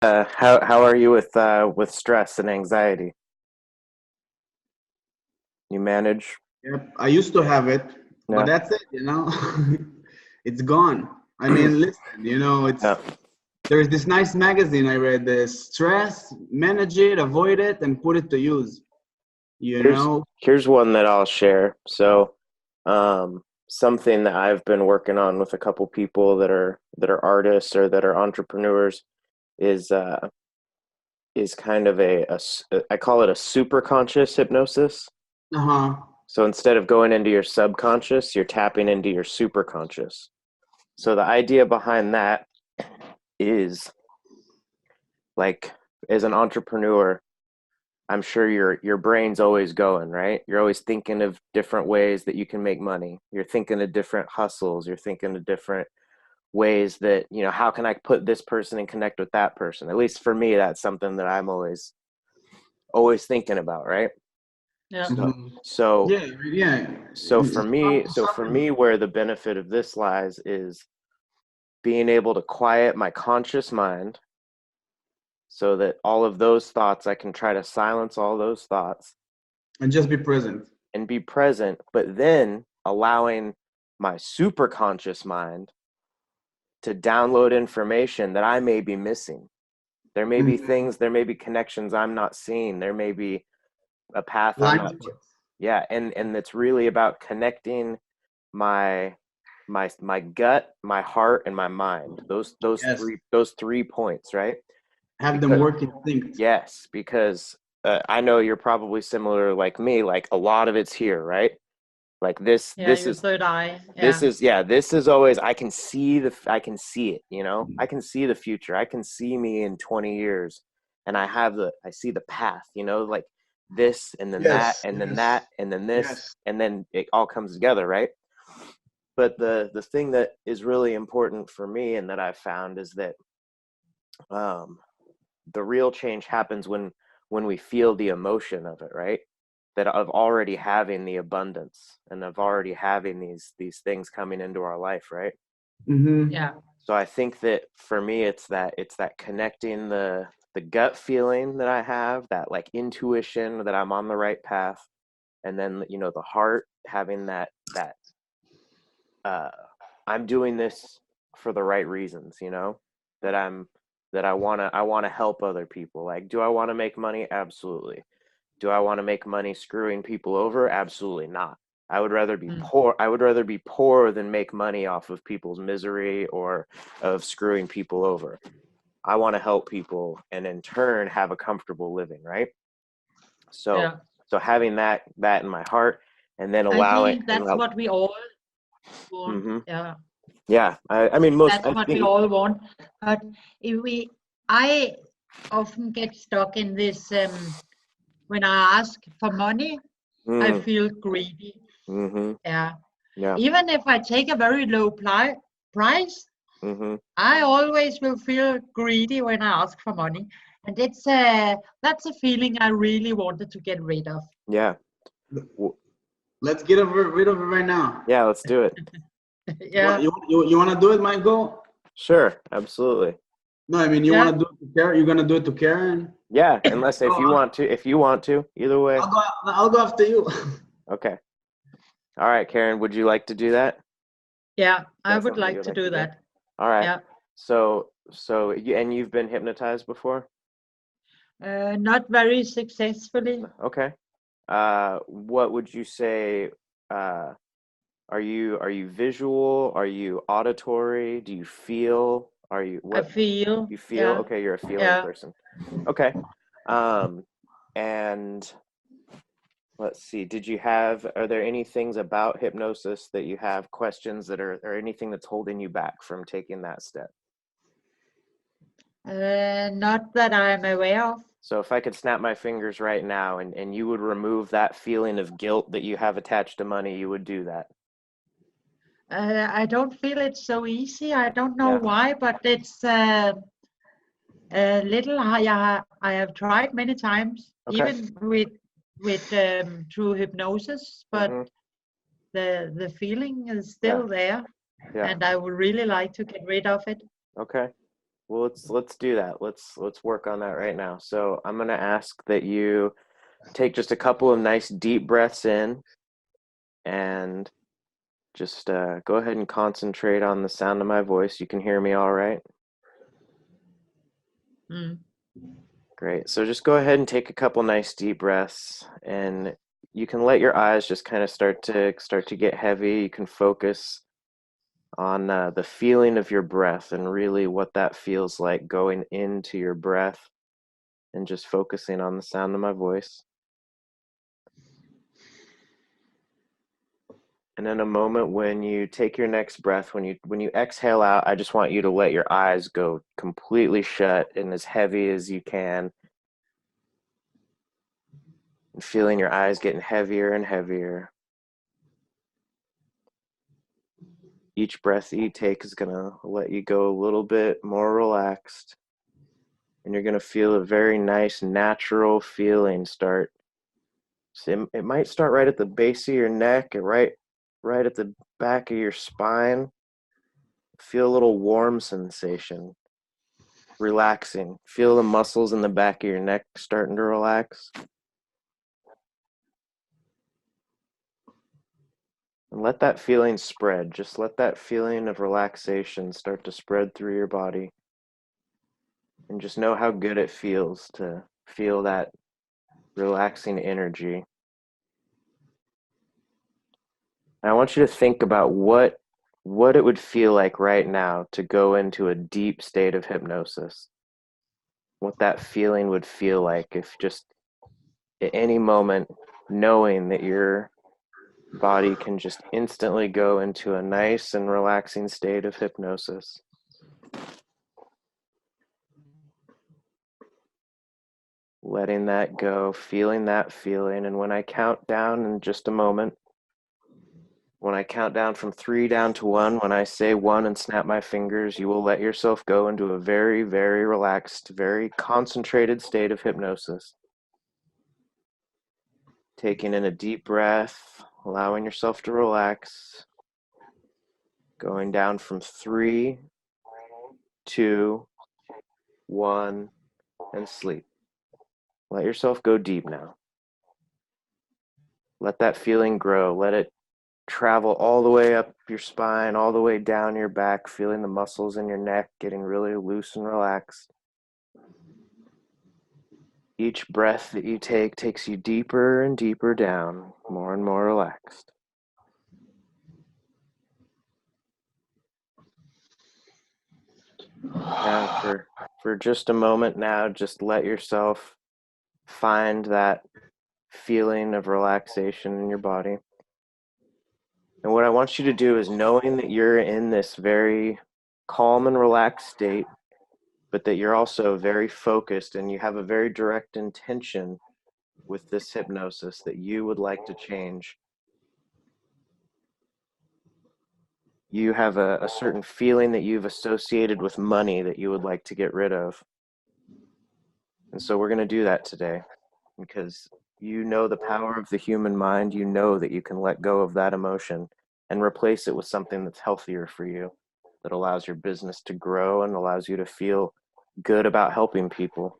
How are you with stress and anxiety? You manage? Yep, I used to have it, but Yeah. that's it. It's gone. I mean, listen, Yeah. there's this nice magazine I read, the stress, manage it, avoid it, and put it to use. You Here's know, here's one that I'll share. Something that I've been working on with a couple people that are artists or that are entrepreneurs is is kind of I call it a super conscious hypnosis. uh-huh. So instead of going into your subconscious, you're tapping into your super conscious. So the idea behind that is like as an entrepreneur, I'm sure your brain's always going, right? You're always thinking of different ways that you can make money. You're thinking of different hustles. You're thinking of different ways that, how can I put this person and connect with that person? At least for me, that's something that I'm always thinking about, right? Yeah. So Mhm. so Yeah, yeah. so for me where the benefit of this lies is being able to quiet my conscious mind so that all of those thoughts, I can try to silence all those thoughts And just be present. and be present, but then allowing my super conscious mind to download information that I may be missing. There may be Mhm. things, there may be connections I'm not seeing. There may be a path I'm Blind not. spots. Yeah, and it's really about connecting my my gut, my heart, and my mind. Yes. Those 3 points, right? Have them Because work in sync. yes, because I know you're probably similar like me. Like a lot of it's here, right? Like this, Yeah, this your is third eye. this Yeah. is yeah. This is always I can see it. I can see the future. I can see me in 20 years, and I see the path. Like this, and then that, Yes, and then yes, that, and then this, yes. and then it all comes together, right? But the thing that is really important for me, and that I've found, is that um, the real change happens when we feel the emotion of it, right? That of already having the abundance and of already having these things coming into our life, right? Mm-hmm. Yeah. So I think that for me it's that connecting the gut feeling that I have, that like intuition that I'm on the right path, and then the heart having that uh I'm doing this for the right reasons, that I want to help other people. Like, do I want to make money? Absolutely. Do I want to make money screwing people over? Absolutely not. I would rather be Mm. poor. I would rather be poor than make money off of people's misery or of screwing people over. I want to help people and in turn have a comfortable living, right? So Yeah. so having that in my heart, and then I allow it think and that's what we all want. mm-hmm. Yeah. Yeah. I mean most That's I what we think all want. But if I often get stuck in this, when I ask for money, I mm, feel greedy. mm-hmm. Yeah. Yeah. Even if I take a very low price, Mm-hmm. I always will feel greedy when I ask for money. And that's a feeling I really wanted to get rid of. Yeah. W- Let's get rid of it right now. Yeah, let's do it. Yeah. You want to do it, Michael? Sure, absolutely. No, I mean, you Yeah. want to do it to Karen? You're gonna do it to Karen? Yeah, unless Oh, if you want to, either way. I'll go after you. Okay. All right, Karen, would you like to do that? Is Yeah. I that would something you like would to like to do do? that. All right. Yeah. So you've been hypnotized before? Not very successfully. Okay. What would you say, uh are you visual? Are you auditory? Do you feel? Are you I what feel. you feel? Yeah. Okay, you're a feeling Yeah. person. Okay. Um and let's see. Are there any things about hypnosis that you have questions that are, or anything that's holding you back from taking that step? Not that I'm aware of. So if I could snap my fingers right now and you would remove that feeling of guilt that you have attached to money, you would do that. I don't feel it's so easy. I don't know Yeah. why, but it's a little. I have tried many times, Okay. even with through hypnosis, but Mm-hmm. the feeling is Yeah. still there, Yeah. and I would really like to get rid of it. Okay. Well, let's do that. Let's work on that right now. So I'm gonna ask that you take just a couple of nice deep breaths in, and just go ahead and concentrate on the sound of my voice. You can hear me all right? Mm. Great. So just go ahead and take a couple nice deep breaths, and you can let your eyes just kind of start to get heavy. You can focus on the feeling of your breath and really what that feels like going into your breath, and just focusing on the sound of my voice. And in a moment when you take your next breath, when you exhale out, I just want you to let your eyes go completely shut and as heavy as you can. And feeling your eyes getting heavier and heavier. Each breath that you take is going to let you go a little bit more relaxed. And you're going to feel a very nice, natural feeling start. So it might start right at the base of your neck, or right at the back of your spine. Feel a little warm sensation, relaxing. Feel the muscles in the back of your neck starting to relax. And let that feeling spread. Just let that feeling of relaxation start to spread through your body. And just know how good it feels to feel that relaxing energy. And I want you to think about what it would feel like right now to go into a deep state of hypnosis. What that feeling would feel like if just at any moment, knowing that your body can just instantly go into a nice and relaxing state of hypnosis. Letting that go, feeling that feeling. And when I count down in just a moment, when I count down from 3 down to 1, when I say 1 and snap my fingers, you will let yourself go into a very, very relaxed, very concentrated state of hypnosis. Taking in a deep breath, allowing yourself to relax. Going down from 3, 2, 1, and sleep. Let yourself go deep now. Let that feeling grow. Let it travel all the way up your spine, all the way down your back, feeling the muscles in your neck getting really loose and relaxed. Each breath that you take takes you deeper and deeper down, more and more relaxed. Now for just a moment now, just let yourself find that feeling of relaxation in your body. And what I want you to do is, knowing that you're in this very calm and relaxed state, but that you're also very focused and you have a very direct intention with this hypnosis that you would like to change. You have a certain feeling that you've associated with money that you would like to get rid of. And so we're going to do that today, because you know the power of the human mind. You know that you can let go of that emotion and replace it with something that's healthier for you, that allows your business to grow and allows you to feel good about helping people.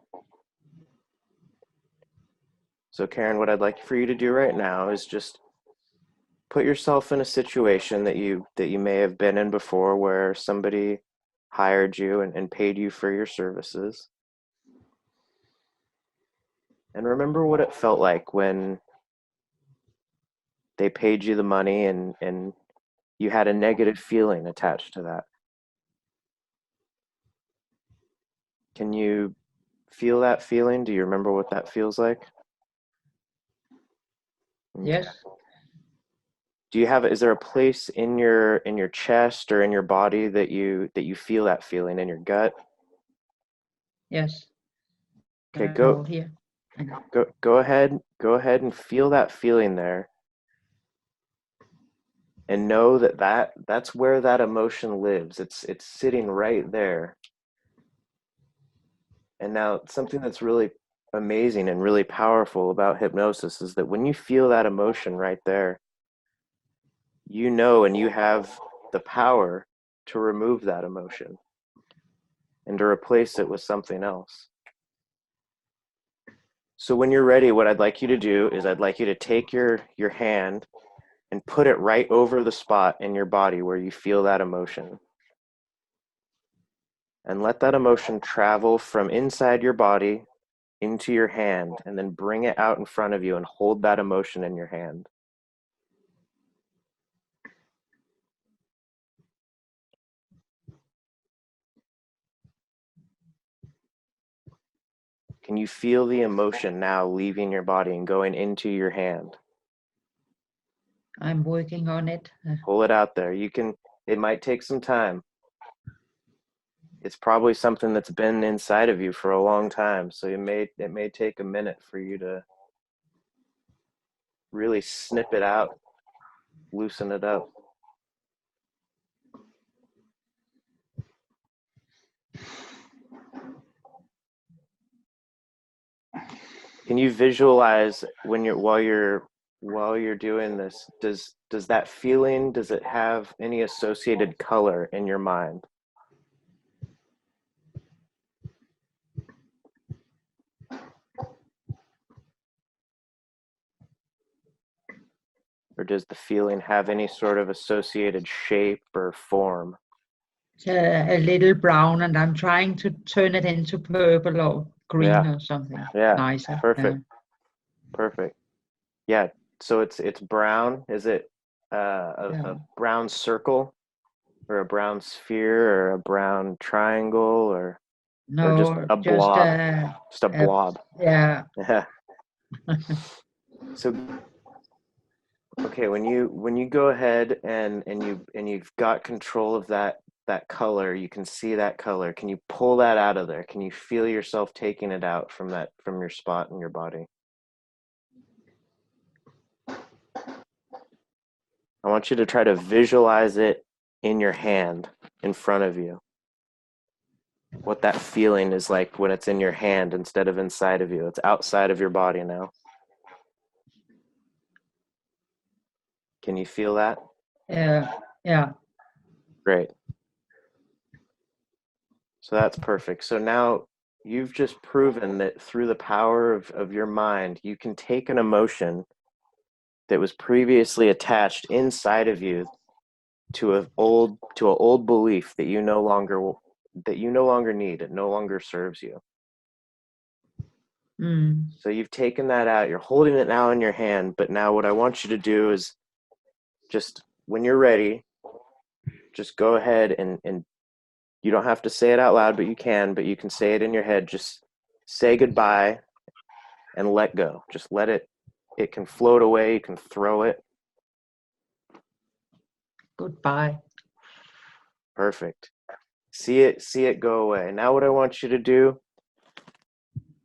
So Karen, what I'd like for you to do right now is just put yourself in a situation that you may have been in before, where somebody hired you and paid you for your services. And remember what it felt like when they paid you the money and you had a negative feeling attached to that. Can you feel that feeling? Do you remember what that feels like? Yes. Do you have, is there a place in your chest or in your body that you feel that feeling, in your gut? Yes. Okay, go here. go ahead and feel that feeling there, and know that that's where that emotion lives. It's sitting right there. And now, something that's really amazing and really powerful about hypnosis is that when you feel that emotion right there, you know, and you have the power to remove that emotion. and to replace it with something else. So when you're ready, what I'd like you to do is I'd like you to take your hand and put it right over the spot in your body where you feel that emotion. And let that emotion travel from inside your body into your hand, and then bring it out in front of you and hold that emotion in your hand. Can you feel the emotion now leaving your body and going into your hand? I'm working on it. Pull it out there. It might take some time. It's probably something that's been inside of you for a long time, so it may take a minute for you to really snip it out, loosen it up. Can you visualize while you're doing this, does that feeling, does it have any associated color in your mind? Or does the feeling have any sort of associated shape or form? It's a little brown, and I'm trying to turn it into purple or green or something nicer. Perfect. Perfect. Yeah, so it's brown. Is it a brown circle or a brown sphere or a brown triangle or just a blob? Just a blob. Yeah. Yeah. So okay, when you go ahead and you've got control of that color, you can see that color. Can you pull that out of there? Can you feel yourself taking it out from your spot in your body? I want you to try to visualize it in your hand in front of you. What that feeling is like when it's in your hand instead of inside of you. It's outside of your body now. Can you feel that? Yeah. Great. So that's perfect. So now you've just proven that through the power of your mind, you can take an emotion that was previously attached inside of you to an old belief that you no longer need. It no longer serves you. So you've taken that out. You're holding it now in your hand. But now what I want you to do is just when you're ready, just go ahead and you don't have to say it out loud, but you can say it in your head. Just say goodbye and let go. Just let it can float away. You can throw it. Goodbye. Perfect. See it go away. Now what I want you to do,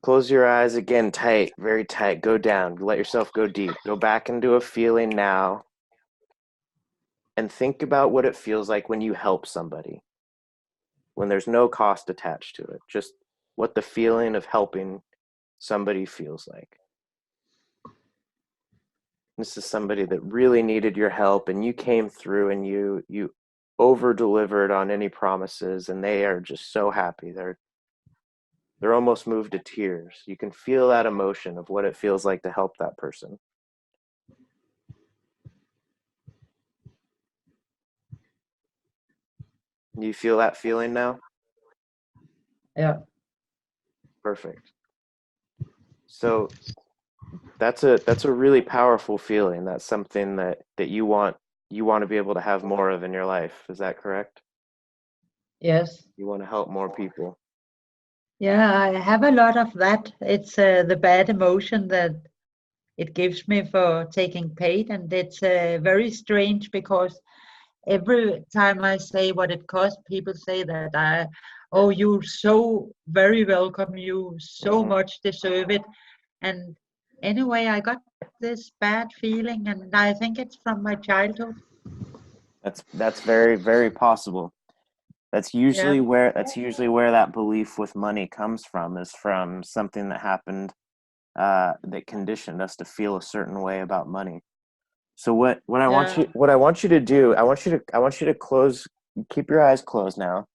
close your eyes again, tight, very tight. Go down. Let yourself go deep. Go back into a feeling now. And think about what it feels like when you help somebody. When there's no cost attached to it. Just what the feeling of helping somebody feels like. This is somebody that really needed your help, and you came through and you over delivered on any promises, and they are just so happy. They're almost moved to tears. You can feel that emotion of what it feels like to help that person. You feel that feeling now? Yeah. Perfect. So that's a really powerful feeling. That's something that you want to be able to have more of in your life. Is that correct? Yes. You want to help more people. Yeah, I have a lot of that. It's the bad emotion that it gives me for taking paid, and it's very strange because every time I say what it costs, people say that oh, you're so very welcome, you so much deserve it. And anyway, I got this bad feeling, and I think it's from my childhood. That's very, very possible. That's usually where that belief with money comes from, is from something that happened that conditioned us to feel a certain way about money. So what I want you to do, I want you to keep your eyes closed now.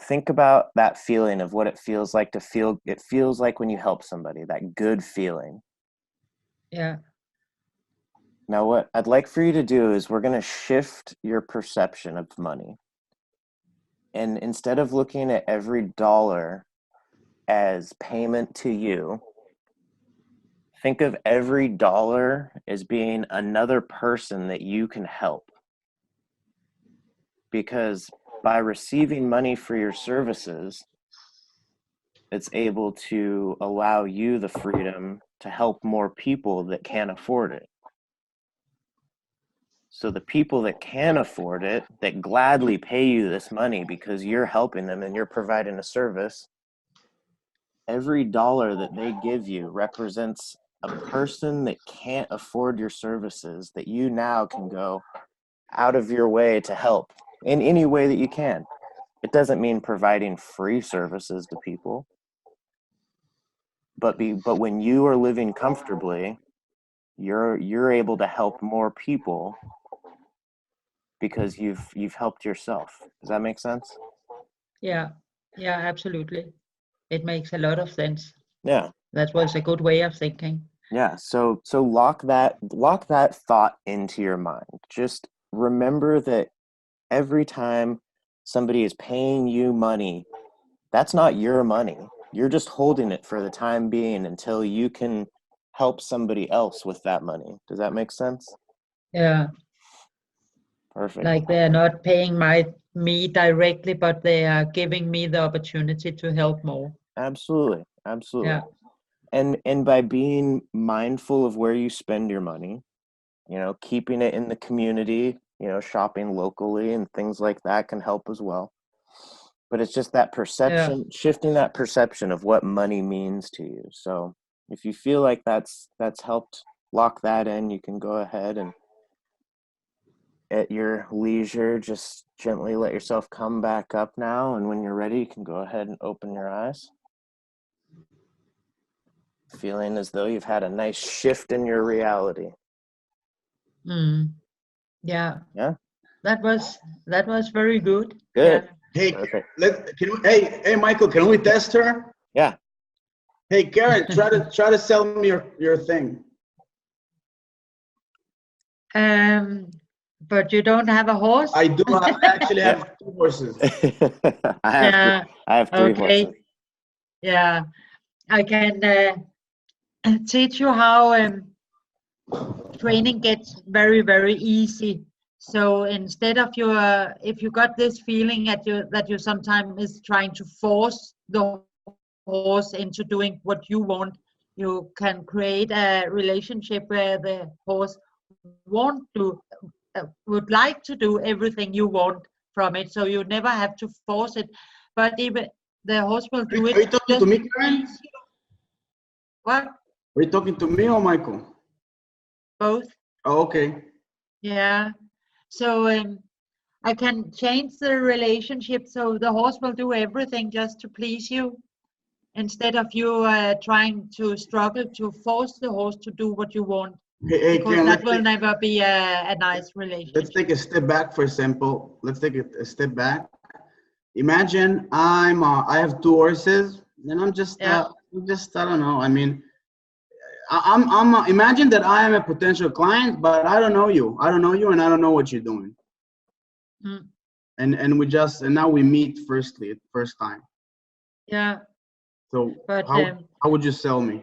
think about that feeling of what it feels like to feel. It feels like when you help somebody, that good feeling. Yeah. Now, what I'd like for you to do is we're going to shift your perception of money. And instead of looking at every dollar as payment to you, think of every dollar as being another person that you can help. Because by receiving money for your services, it's able to allow you the freedom to help more people that can't afford it. So the people that can afford it, that gladly pay you this money because you're helping them and you're providing a service, every dollar that they give you represents a person that can't afford your services that you now can go out of your way to help in any way that you can. It doesn't mean providing free services to people, but when you are living comfortably, you're able to help more people because you've helped yourself. Does that make sense? Yeah. Yeah, absolutely. It makes a lot of sense. Yeah. That was a good way of thinking. Yeah. So lock that thought into your mind. Just remember that every time somebody is paying you money, that's not your money. You're just holding it for the time being until you can help somebody else with that money. Does that make sense? Yeah. Perfect. Like they're not paying me directly, but they are giving me the opportunity to help more. Absolutely. Absolutely. Yeah. And by being mindful of where you spend your money, keeping it in the community, shopping locally and things like that can help as well. But it's just that perception, shifting that perception of what money means to you. So if you feel like that's helped lock that in, you can go ahead and at your leisure, just gently let yourself come back up now. And when you're ready, you can go ahead and open your eyes. Feeling as though you've had a nice shift in your reality. Yeah. Yeah. That was very good. Good. Yeah. Hey, Perfect. hey, Michael, can we test her? Yeah. Hey, Karen, try to sell me your thing. But you don't have a horse? I do. I actually have 2 horses. I have 3 okay. horses. Yeah, I can teach you how training gets very, very easy. So instead of if you got this feeling that you sometimes is trying to force the horse into doing what you want, you can create a relationship where the horse would like to do everything you want from it. So you never have to force it, but even the horse will do it. Are you talking to me, Karen? What? Are you talking to me or Michael? Both. Oh, okay. Yeah. So I can change the relationship so the horse will do everything just to please you, instead of you trying to struggle to force the horse to do what you want. Hey, Because Karen, that will never be a nice relationship. let's take a step back for example. Let's take a step back. Imagine I have 2 horses, and I'm just I don't know. I mean, imagine that I am a potential client, but I don't know you. I don't know you, and I don't know what you're doing. And now we meet first time. Yeah. So but how would you sell me?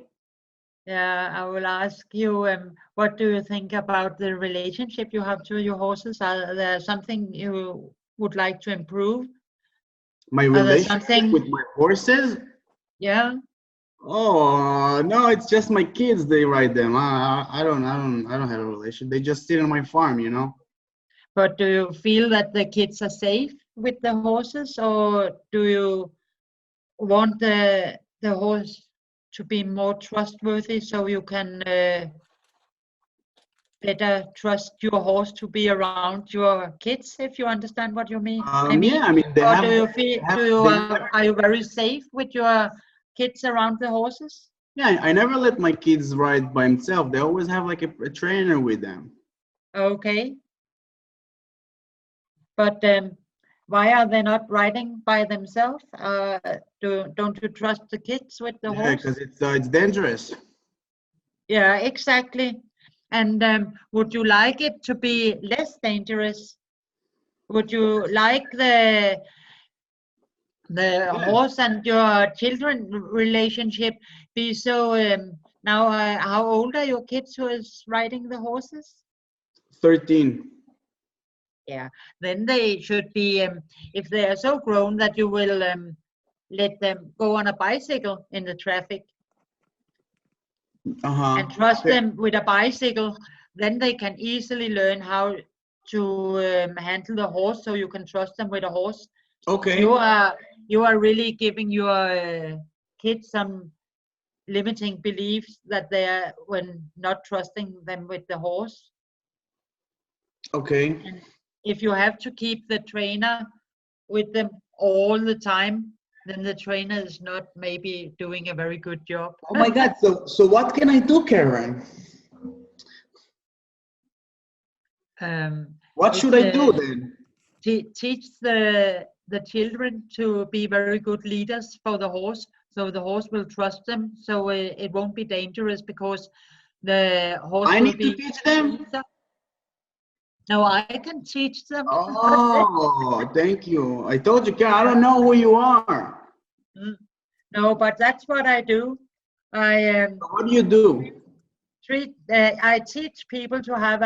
Yeah, I will ask you, what do you think about the relationship you have to your horses? Are there something you would like to improve? My relationship with my horses? Yeah. Oh no, it's just my kids. They ride them. I don't have a relation. They just sit on my farm, But do you feel that the kids are safe with the horses, or do you want the horse to be more trustworthy so you can better trust your horse to be around your kids, if you understand what you mean? Yeah, I mean or do you feel are you very safe with your kids around the horses? Yeah, I never let my kids ride by themselves. They always have like a trainer with them. Okay. But why are they not riding by themselves? Don't you trust the kids with the Yeah, horse? because it's dangerous. Yeah, exactly. And would you like it to be less dangerous? Would you like the horse and your children relationship be so? Now, how old are your kids who is riding the horses? 13. Yeah, then they should be, if they are so grown that you will let them go on a bicycle in the traffic and trust Okay. them with a bicycle, then they can easily learn how to handle the horse, so you can trust them with a horse. Okay. You are really giving your kids some limiting beliefs that they are when not trusting them with the horse. Okay. And if you have to keep the trainer with them all the time, then the trainer is not maybe doing a very good job. Oh my God. So what can I do, Karen? What should I do then? Teach the children to be very good leaders for the horse, so the horse will trust them, so it won't be dangerous because the horse I will need to be teach them? leader. No, I can teach them. Oh, thank you. I told you, Karen, I don't know who you are. No, but that's what I do. What do you do? I teach people to have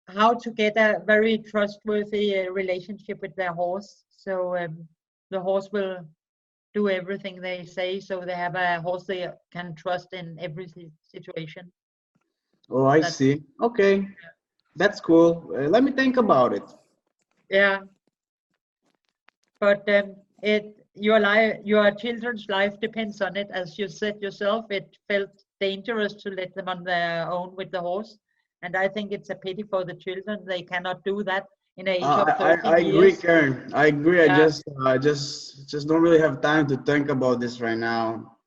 how to get a very trustworthy relationship with their horse. So the horse will do everything they say, so they have a horse they can trust in every situation. Oh, I see. Okay, that's cool. Let me think about it. Yeah, but your children's life depends on it. As you said yourself, it felt dangerous to let them on their own with the horse, and I think it's a pity for the children. They cannot do that in the age of 13 I agree, years. Karen. I agree. Yeah. I just don't really have time to think about this right now.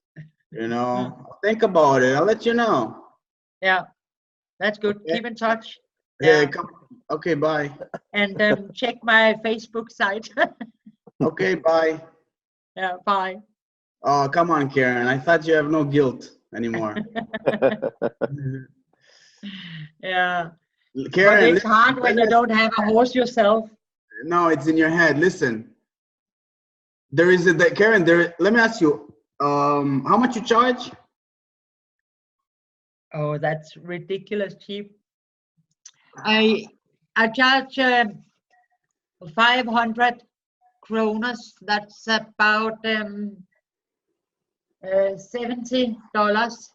You know, I'll think about it. I'll let you know. Yeah, that's good. Okay. Keep in touch. Yeah, Yeah. come. Okay, bye. And check my Facebook site. Okay, bye. Yeah, bye. Oh, come on, Karen. I thought you have no guilt anymore. Yeah. But Karen, it's hard when you don't have a horse yourself. no, it's in your head. Listen, there is Karen. Let me ask you. How much you charge? Oh, that's ridiculous cheap. I charge 500 kronas. That's about $70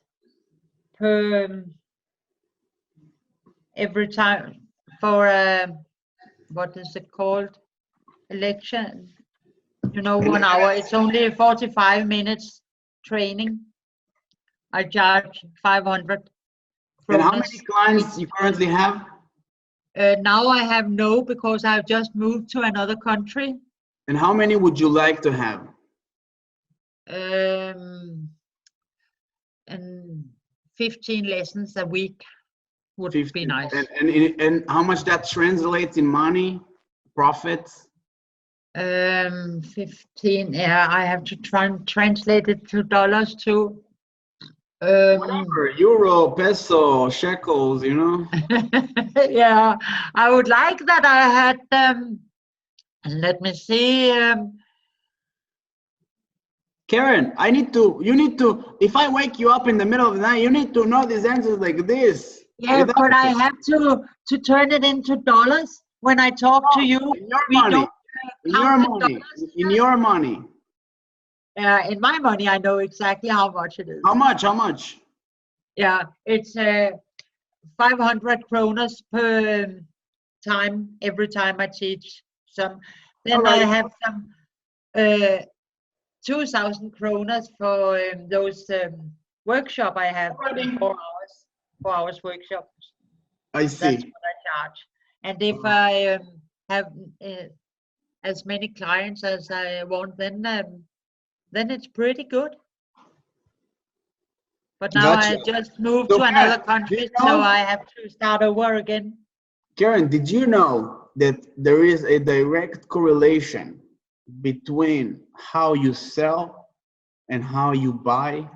per every time for what is it called? Election. You know, 1 hour. It's only 45 minutes training. I charge 500 And how kronas. many clients you currently have? Now I have no, because I've just moved to another country. And how many would you like to have? And 15 lessons a week would 15. be nice. And how much that translates in money, profits? 15. Yeah, I have to try and translate it to dollars too. Whatever, euro, peso, shekels, you know. Yeah, I would like that I had let me see. Karen, you need to, if I wake you up in the middle of the night, you need to know these answers like this. Yeah, but I have to turn it into dollars when I talk to you. In your We money. don't In your count the money. dollars. In your money. In my money, I know exactly how much it is. How much? How much? Yeah, it's 500 kronas per time every time I teach some. Then I have some 2,000 kronas for those workshop I have. 4 hours workshops. I see. That's what I charge. And if I have as many clients as I want, then it's pretty good. But now Gotcha. I just moved to another country, so I have to start over again. Karen, did you know that there is a direct correlation between how you sell and how you buy,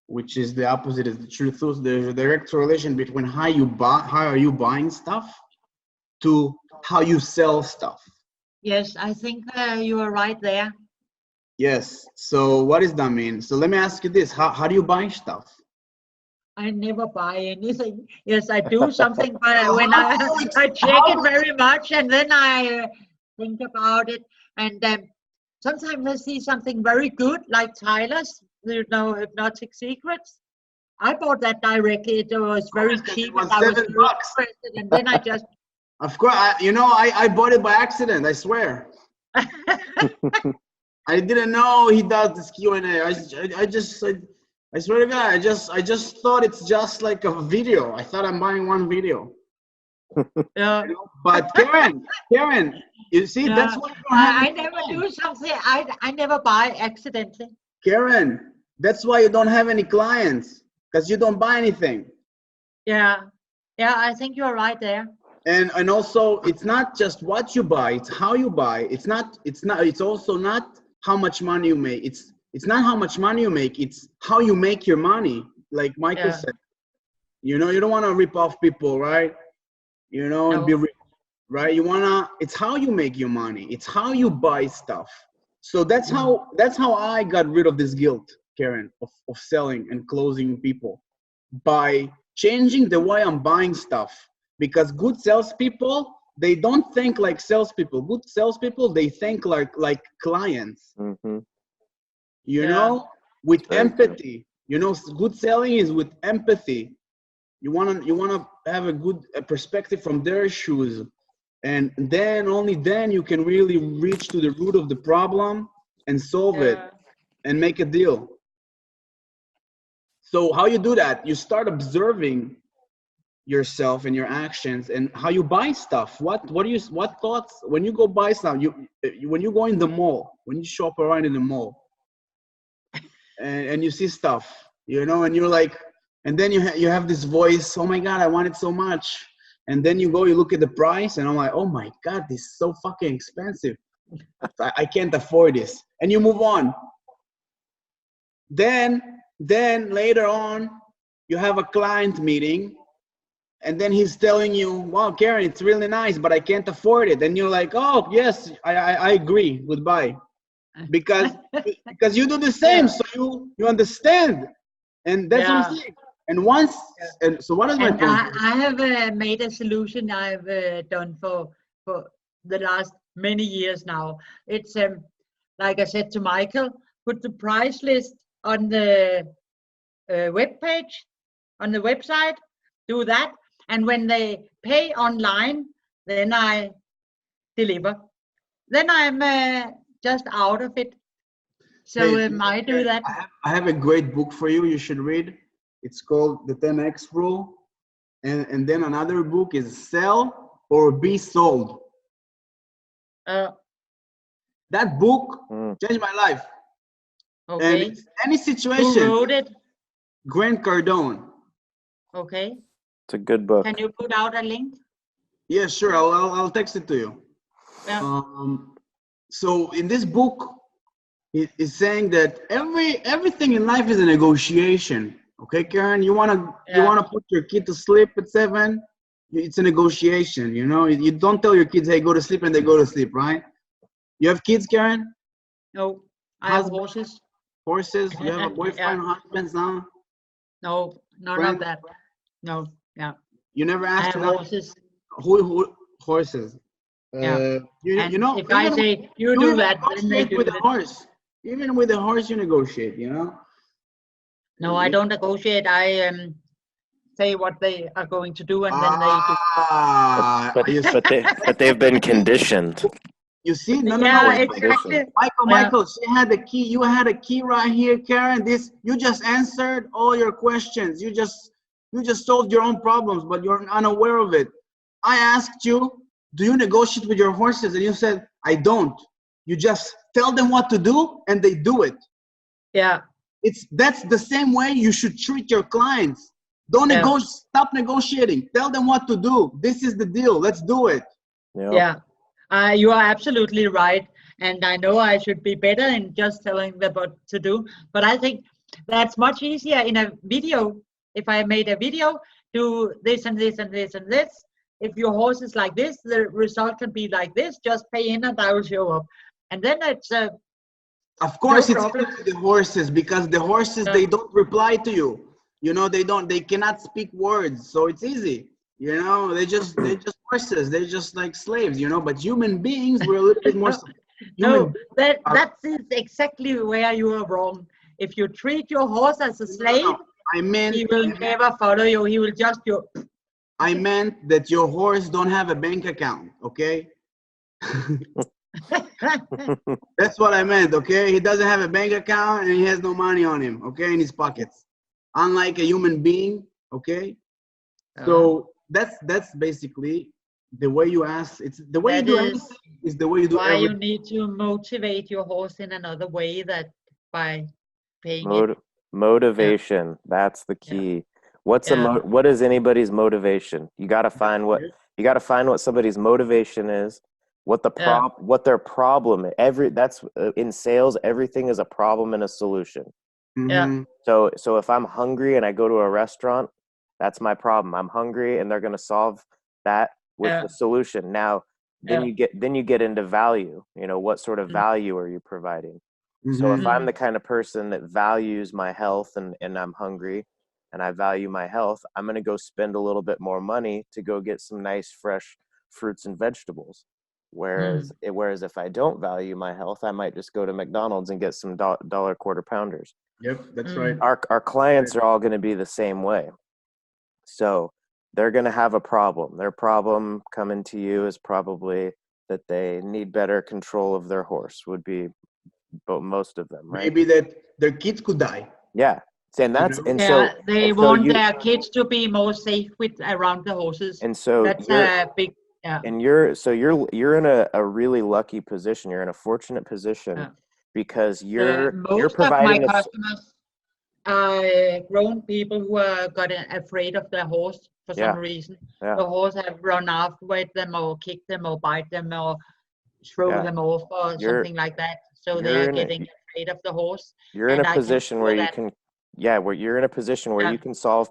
which is the opposite of the truth. There's a direct correlation between how are you buying stuff to how you sell stuff. Yes, I think you are right there. Yes. So what does that mean? So let me ask you this: how do you buy stuff? I never buy anything. Yes, I do something, but when I check it very much, and then I think about it, and sometimes I see something very good, like Tyler's, Hypnotic Secrets. I bought that directly. It was very cheap, it was and I was $7. interested, and then I just. Of course, I bought it by accident. I swear. I didn't know he does this Q&A. I swear to God, I just thought it's just like a video. I thought I'm buying one video. Yeah. But Karen, you see, that's why you don't have I never do something. I never buy accidentally. Karen, that's why you don't have any clients, because you don't buy anything. Yeah, I think you're right there. And also, it's not just what you buy; it's how you buy. It's also not how much money you make. It's not how much money you make. It's how you make your money. Like Michael said, you don't want to rip off people, right? And be rich, right? It's how you make your money. It's how you buy stuff. So that's how I got rid of this guilt, Karen, of selling and closing people, by changing the way I'm buying stuff. Because good salespeople, they don't think like salespeople. Good salespeople, they think like clients. Mm-hmm. With empathy. Good selling is with empathy. You wanna have a good perspective from their shoes, and then only then you can really reach to the root of the problem and solve it and make a deal. So how you do that? You start observing yourself and your actions and how you buy stuff. What thoughts when you go buy stuff? When you go in the mall, when you shop around in the mall, and you see stuff, and you're like, and then you have this voice, oh my God, I want it so much. And then you look at the price, and I'm like, oh my God, this is so fucking expensive. I can't afford this. And you move on. Then later on, you have a client meeting, and then he's telling you, wow, Karen, it's really nice, but I can't afford it. And you're like, oh, yes, I agree, goodbye. Because you do the same, so you understand. And that's what I'm saying. And so what is my point? I have made a solution I've done for the last many years now. It's like I said to Michael, put the price list on the web page, on the website, do that. And when they pay online, then I deliver. Then I'm just out of it. So I do that. I have a great book for you. You should read. It's called The 10X Rule. And then another book is Sell or Be Sold. That book changed my life. Okay. And any situation. Who wrote it? Grant Cardone. Okay. It's a good book. Can you put out a link? Yeah, sure. I'll text it to you. Yeah. So in this book, it's saying that everything in life is a negotiation. Okay, Karen, you wanna put your kid to sleep at 7? It's a negotiation. You don't tell your kids, hey, go to sleep, and they go to sleep, right? You have kids, Karen? No, I have horses. Horses? You have a boyfriend, husband now? No, none of that. No, yeah. You never asked I have horses. Who horses? Yeah. If I even say you do that, then they do with it. a horse. Even with a horse, you negotiate. No, I don't negotiate. I say what they are going to do, and then they do. But they've been conditioned. You see, no, exactly. Michael, she had the key. You had a key right here, Karen. You just answered all your questions. You just solved your own problems, but you're unaware of it. I asked you, do you negotiate with your horses? And you said, I don't. You just tell them what to do, and they do it. Yeah. That's the same way you should treat your clients. Don't stop negotiating. Tell them what to do. This is the deal. Let's do it. Yeah, you are absolutely right. And I know I should be better in just telling them what to do. But I think that's much easier in a video. If I made a video, do this and this and this and this. If your horse is like this, the result can be like this. Just pay in and I will show up. And then it's Of course, no it's problem. easy to the horses, because the horses, they don't reply to you. You know, they cannot speak words, so it's easy. You know, they're just horses. They're just like slaves. You know, but human beings, we're a little bit more. No, Are, that is exactly where you are wrong. If you treat your horse as a slave, no, he will never follow you. He will just go. I meant that your horse don't have a bank account. Okay. That's what I meant, okay? He doesn't have a bank account and he has no money on him, okay, in his pockets. Unlike a human being, okay? So that's basically the way you ask. It's the way you do anything is the way you do why everything. you need to motivate your horse in another way that by paying it. Motivation. That's the key. What is anybody's motivation? You got to find what somebody's motivation is. What their problem that's in sales, everything is a problem and a solution. Mm-hmm. So if I'm hungry and I go to a restaurant, that's my problem. I'm hungry and they're going to solve that with the solution. Now then you get into value. You know, what sort of value are you providing? So if I'm the kind of person that values my health and I'm hungry and I value my health, I'm going to go spend a little bit more money to go get some nice fresh fruits and vegetables. Whereas if I don't value my health, I might just go to McDonald's and get some dollar quarter pounders. Yep, that's right. Our clients are all going to be the same way. So they're going to have a problem. Their problem coming to you is probably that they need better control of their horse, would be most of them, right? Maybe that their kids could die. Yeah. And that's they want their kids to be more safe around the horses. And so that's a big and you're in a really lucky position. You're in a fortunate position because you're providing most of my customers are grown people who are afraid of their horse for some reason. The horse have run off with them or kicked them or bite them or throw them off or something like that. So they are getting afraid of the horse. You're in a position where you can you're in a position where you can solve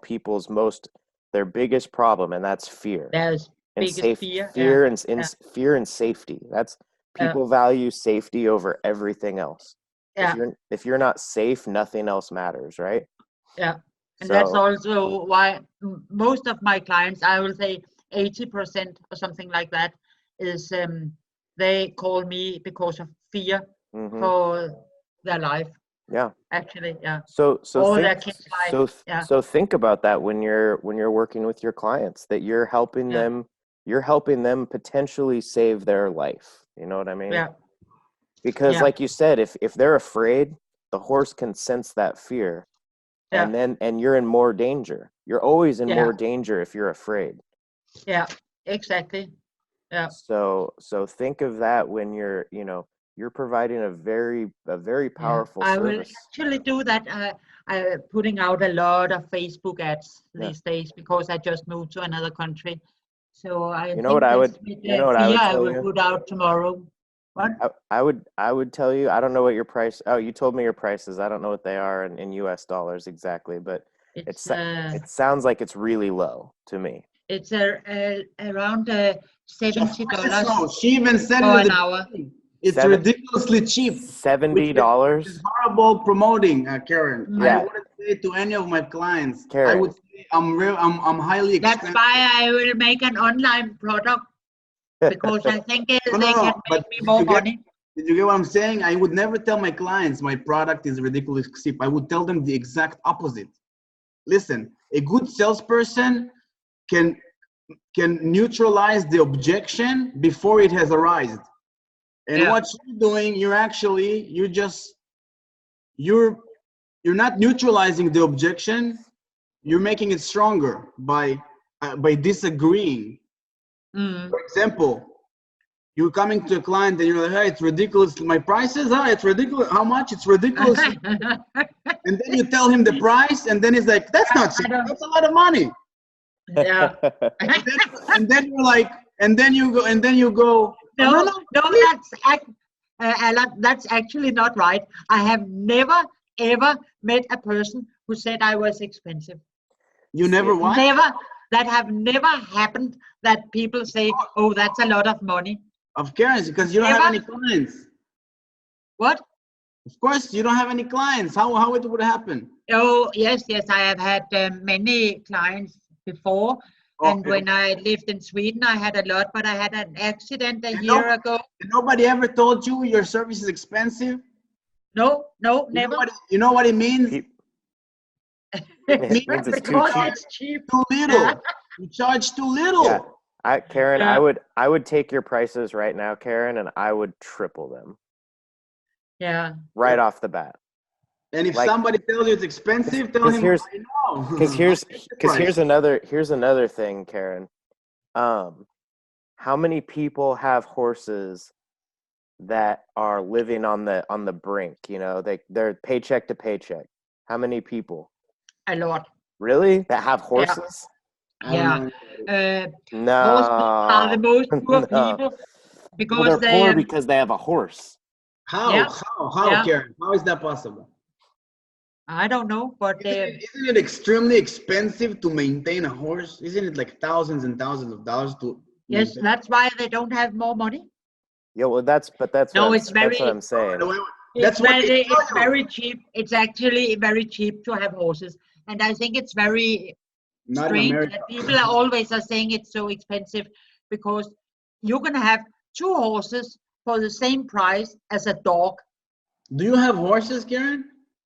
their biggest problem, and that's fear. There's biggest fear and safety. That's people value safety over everything else. If you're not safe, nothing else matters, right? Yeah. And that's also why most of my clients, I will say 80% or something like that, is they call me because of fear for their life. Yeah. Actually, yeah. So their kids' life. So think about that when you're working with your clients, that you're helping them potentially save their life. You know what I mean? Yeah. Because like you said, if they're afraid, the horse can sense that fear. And you're in more danger. You're always in more danger if you're afraid. Yeah, exactly. Yeah. So think of that when you're providing a very powerful service. I will actually do that. I'm putting out a lot of Facebook ads these days because I just moved to another country. So I will put out tomorrow. What? I would tell you, I don't know what your price. Oh, you told me your prices. I don't know what they are in US dollars exactly, but it sounds like it's really low to me. It's around $70. She even said for an hour. It's ridiculously cheap. $70. It's horrible promoting, Karen. Yeah. I wouldn't say to any of my clients. Karen. I would say I'm highly expensive. That's why I will make an online product, because I think they can make me more money. Did you get what I'm saying? I would never tell my clients my product is ridiculously cheap. I would tell them the exact opposite. Listen, a good salesperson can neutralize the objection before it has arisen. And what you're doing, you're not neutralizing the objection. You're making it stronger by disagreeing. For example, you're coming to a client and you're like, "Hey, it's ridiculous. My prices, it's ridiculous. How much? It's ridiculous." And then you tell him the price, and then he's like, "That's not cheap. That's a lot of money." Yeah. And then you're like, and then you go. No, Alan, that's actually not right. I have never ever met a person who said I was expensive. You never what? Never. That have never happened. That people say, "Oh, that's a lot of money." Of course, because you don't have any clients. What? Of course, you don't have any clients. How it would happen? Oh, yes. I have had many clients before. And when I lived in Sweden, I had a lot, but I had an accident a year ago. Nobody ever told you your service is expensive? No, never. You know what it means? It means it's too cheap. It's cheap. Too little. You charge too little. Yeah. Karen, I would take your prices right now, Karen, and I would triple them. Yeah. Right off the bat. And if somebody tells you it's expensive, tell him no. Because here's another thing, Karen. How many people have horses that are living on the brink? You know, they're paycheck to paycheck. How many people? A lot. Really? That have horses? Yeah. No. Horses are the most poor people because they're poor because they have a horse. How, Karen? How is that possible? I don't know, but isn't it extremely expensive to maintain a horse? Isn't it like thousands and thousands of dollars to? Yes, that's why they don't have more money. Yeah, well, that's what I'm saying. It's very cheap. It's actually very cheap to have horses, and I think it's very strange that people are always saying it's so expensive because you're gonna have 2 horses for the same price as a dog. Do you have horses, Karen?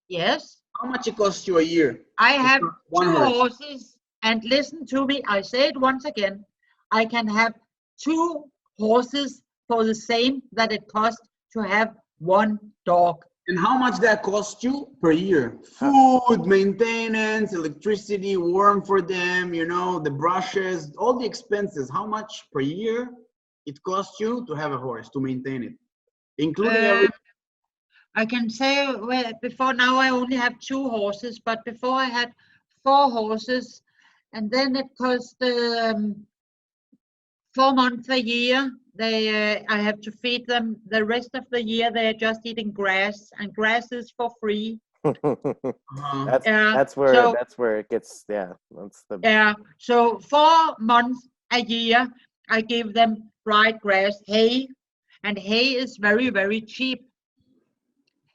Yes. How much it costs you a year? I have 2 horses, and listen to me, I say it once again. I can have 2 horses for the same that it costs to have 1 dog. And how much that costs you per year? Food, maintenance, electricity, warm for them, you know, the brushes, all the expenses. How much per year it costs you to have a horse, to maintain it? Including everything. I can say, well, before now I only have 2 horses, but before I had 4 horses, and then it cost 4 months a year. I have to feed them. The rest of the year they are just eating grass, and grass is for free. That's where it gets So 4 months a year I give them dried grass, hay, and hay is very, very cheap.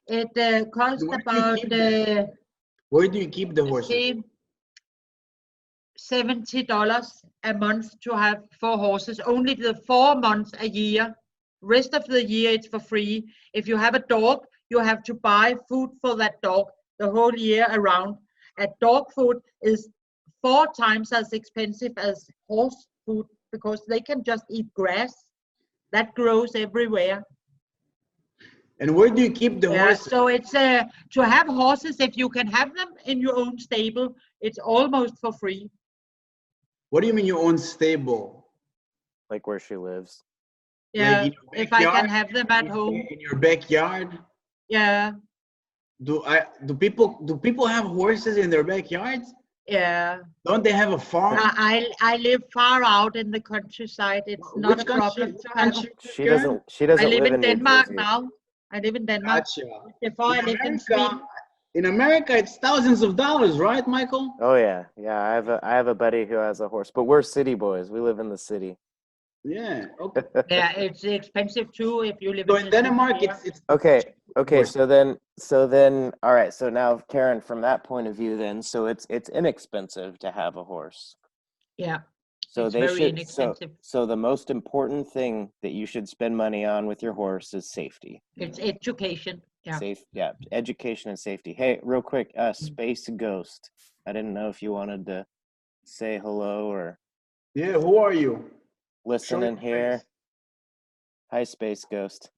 It costs about where do you keep the horses? $70 a month to have 4 horses. Only the 4 months a year. Rest of the year it's for free. If you have a dog, you have to buy food for that dog the whole year around. And dog food is 4 times as expensive as horse food because they can just eat grass that grows everywhere. And where do you keep the horses? So it's to have horses, if you can have them in your own stable, it's almost for free. What do you mean your own stable? Like where she lives. Yeah, like if I can have them at home. In your backyard? Yeah. Do people have horses in their backyards? Yeah. Don't they have a farm? I live far out in the countryside. It's not a problem to have. She doesn't I live in Denmark now. I live in Denmark. Gotcha. Before I lived in Sweden. In America, it's thousands of dollars, right, Michael? Oh yeah. I have a buddy who has a horse, but we're city boys. We live in the city. Yeah. Okay. Yeah, it's expensive too if you live in Denmark. It's okay. So then, all right. So now, Karen, from that point of view, then, so it's inexpensive to have a horse. Yeah. So it's very inexpensive. So the most important thing that you should spend money on with your horse is safety. It's education. Yeah. Education and safety. Hey, real quick, Space Ghost. I didn't know if you wanted to say hello or. Yeah, who are you? Listening here. Hi, Space Ghost.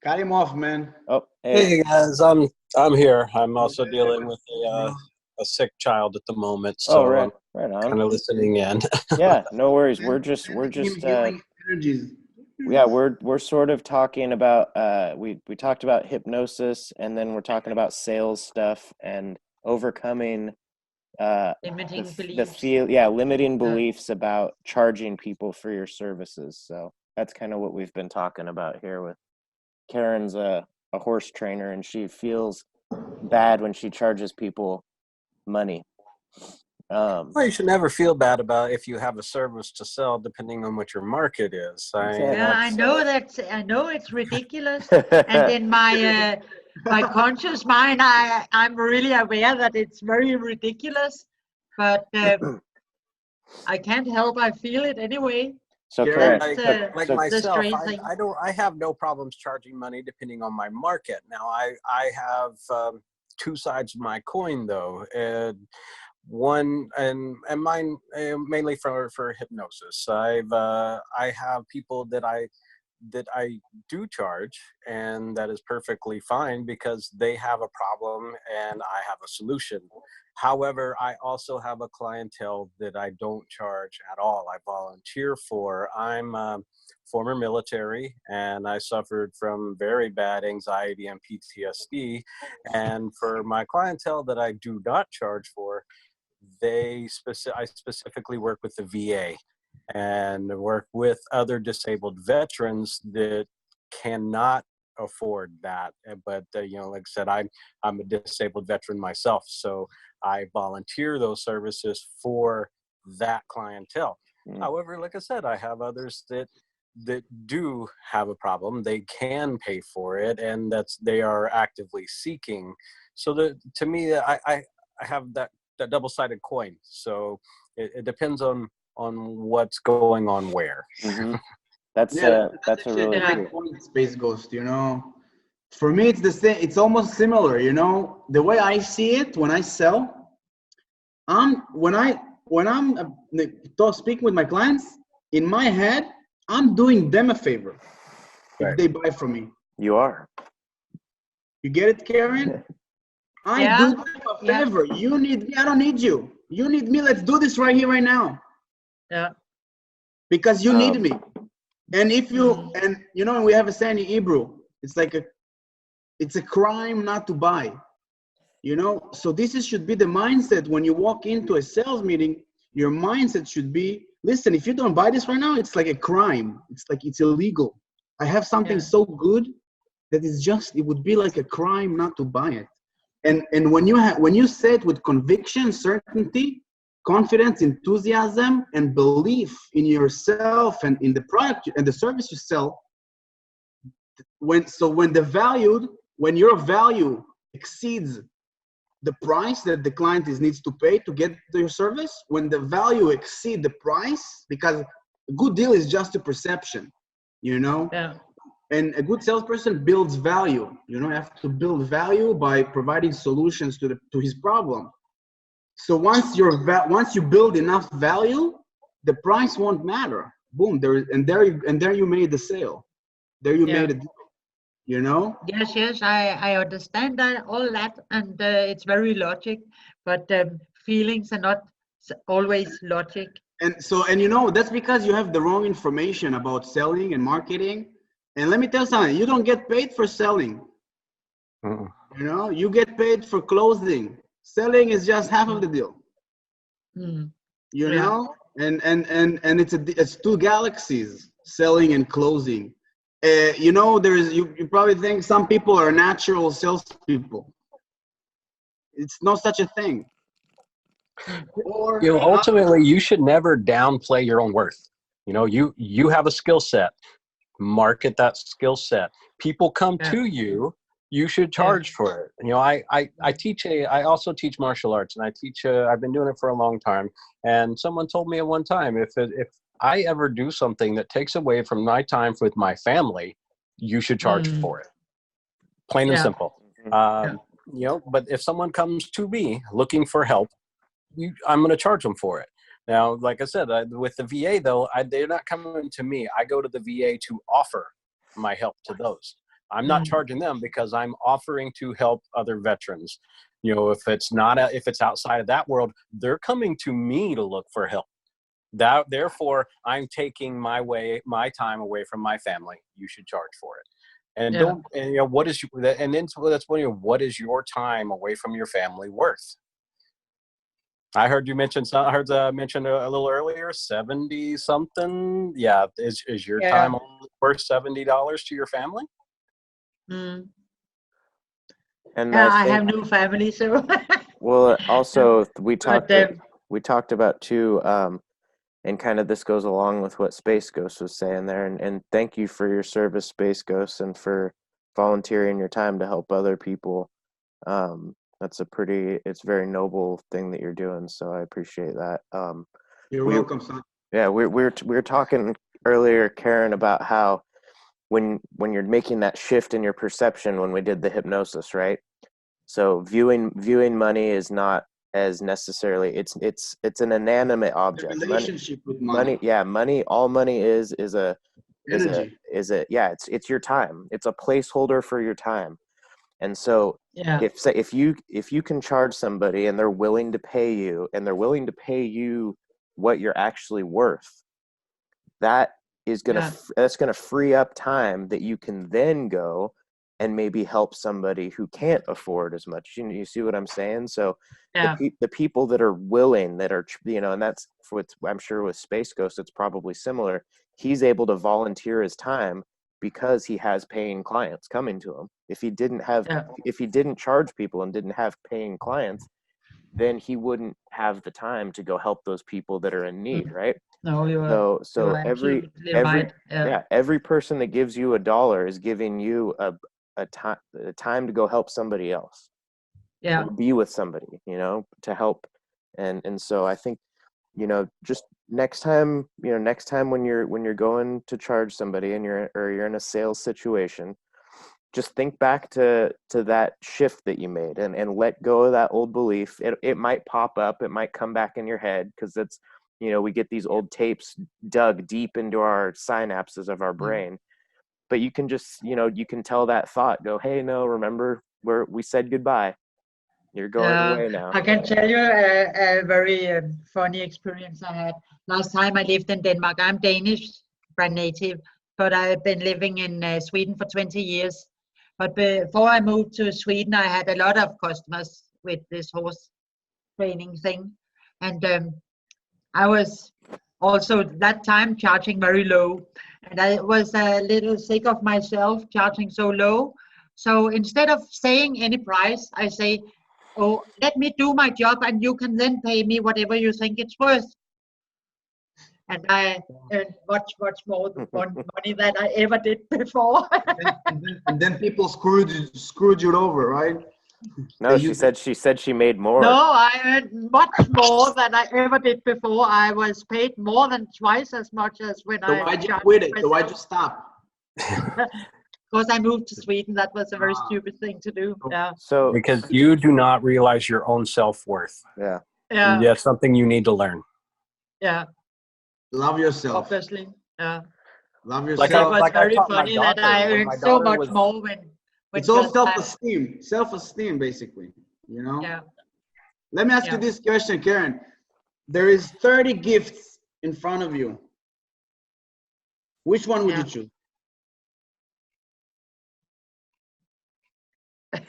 Cut him off, man. Oh, hey guys, I'm here. I'm also dealing with a sick child at the moment, so right on. Kind of listening in. Yeah, no worries. We're just yeah, we're sort of talking about we talked about hypnosis, and then we're talking about sales stuff and overcoming Limiting the beliefs. limiting beliefs about charging people for your services. So that's kind of what we've been talking about here with Karen's a horse trainer, and she feels bad when she charges people money. Well, you should never feel bad about if you have a service to sell, depending on what your market is. Yeah, I know I know it's ridiculous, and in my my conscious mind, I'm really aware that it's very ridiculous, but I can't help. I feel it anyway. So Karen, Karen, like so The myself, strange thing. I have no problems charging money depending on my market. Now I have two sides of my coin though. One and mine mainly for hypnosis. I have people that I do charge, and that is perfectly fine because they have a problem and I have a solution. However, I also have a clientele that I don't charge at all. I volunteer for. I'm former military, and I suffered from very bad anxiety and PTSD. And for my clientele that I do not charge for, I specifically work with the VA and work with other disabled veterans that cannot afford that. But like I said, I'm a disabled veteran myself, so I volunteer those services for that clientele. However, like I said, I have others that do have a problem. They can pay for it, and they are actively seeking. So to me, I have that double-sided coin. So it depends on what's going on where. That's a really great point, Space Ghost. You know, for me, it's the same. It's almost similar. You know, the way I see it when I sell, when I'm speaking with my clients, in my head, I'm doing them a favor if they buy from me. You are. You get it, Karen? I do them a favor. You need me. I don't need you. You need me. Let's do this right here, right now. Yeah. Because you need me. And if you, and you know, we have a saying in Hebrew, it's a crime not to buy, you know? So should be the mindset when you walk into a sales meeting. Your mindset should be, listen, if you don't buy this right now, it's like a crime. It's like, it's illegal. I have something so good that it would be like a crime not to buy it. And when you say it with conviction, certainty, confidence, enthusiasm, and belief in yourself and in the product and the service you sell, when your value exceeds the price that the client needs to pay to get your service, when the value exceeds the price, because a good deal is just a perception, you know? Yeah. And a good salesperson builds value. You know, you have to build value by providing solutions to his problem. So once you build enough value, the price won't matter. Boom, there you made the sale. There you made a deal. You know? Yes, I understand that all that, and it's very logic, but feelings are not always logic. And you know, that's because you have the wrong information about selling and marketing. And let me tell you something, you don't get paid for selling. You know, you get paid for closing. Selling is just half of the deal. You know, and it's two galaxies, selling and closing. You know, you probably think some people are natural salespeople. It's no such a thing. Or ultimately, you should never downplay your own worth. You know, you have a skill set. Market that skill set. People come to you. You should charge for it. You know, I also teach martial arts, and I've been doing it for a long time. And someone told me at one time, if I ever do something that takes away from my time with my family, you should charge for it. Plain and simple. You know, but if someone comes to me looking for help, I'm going to charge them for it. Now, like I said, with the VA, though, they're not coming to me. I go to the VA to offer my help to those. I'm not charging them because I'm offering to help other veterans. You know, if it's outside of that world, they're coming to me to look for help. Therefore, I'm taking my time away from my family. You should charge for it. And you know, what is your time away from your family worth? I heard you mention some. I heard mentioned a little earlier, 70 something. Yeah, is your time only worth $70 to your family? Mm. And Yeah, I I have think, no family, so. well, also we But talked about too, and kind of this goes along with what Space Ghost was saying there, and thank you for your service, Space Ghost, and for volunteering your time to help other people. It's a very noble thing that you're doing, so I appreciate that. You're we welcome, son. Yeah, we were talking earlier, Karen, about how when you're making that shift in your perception when we did the hypnosis, right? So viewing money is not as necessarily, it's an inanimate The object. relationship with money. Money, all money is Energy. yeah, it's your time. It's a placeholder for your time. And so yeah, if you can charge somebody and they're willing to pay you, and they're willing to pay you what you're actually worth, that is that's gonna free up time that you can then go and maybe help somebody who can't afford as much. You see what I'm saying? So yeah, the people that are willing, that are, and that's what I'm sure with Space Ghost, it's probably similar. He's able to volunteer his time because he has paying clients coming to him. If he didn't charge people and didn't have paying clients, then he wouldn't have the time to go help those people that are in need, right? no, you So are absolutely every right. Yeah, yeah, every person that gives you $1 is giving you a time to go help somebody else, yeah, or be with somebody, to help. And so I think, just next time, when you're going to charge somebody and you're in a sales situation, just think back to that shift that you made, and let go of that old belief. It might pop up, it might come back in your head, because that's, we get these old tapes dug deep into our synapses of our brain. But you can just, you can tell that thought, go, hey, no, remember where we said goodbye, you're going away now. I can tell you a very funny experience I had. Last time I lived in Denmark. I'm Danish, brand native, but I've been living in Sweden for 20 years. But before I moved to Sweden, I had a lot of customers with this horse training thing. And I was also that time charging very low. And I was a little sick of myself charging so low. So instead of saying any price, I say, oh, let me do my job and you can then pay me whatever you think it's worth. And I earned much, much more money than I ever did before. and then people screwed you over, right? No, she said she made more. No, I earned much more than I ever did before. I was paid more than twice as much as when So I why'd you charged quit it? myself. So why'd you stop? Because I moved to Sweden. That was a very stupid thing to do. Yeah. So Because you do not realize your own self-worth. yeah. Yeah. That's something you need to learn. Yeah. Love yourself. Obviously. Yeah. Love Like yourself. It was I very taught my funny that daughter I when earned my so daughter much was more when It's all just self-esteem. Self-esteem, basically. yeah. Let me ask you this question, Karen. There is 30 gifts in front of you. Which one would you choose?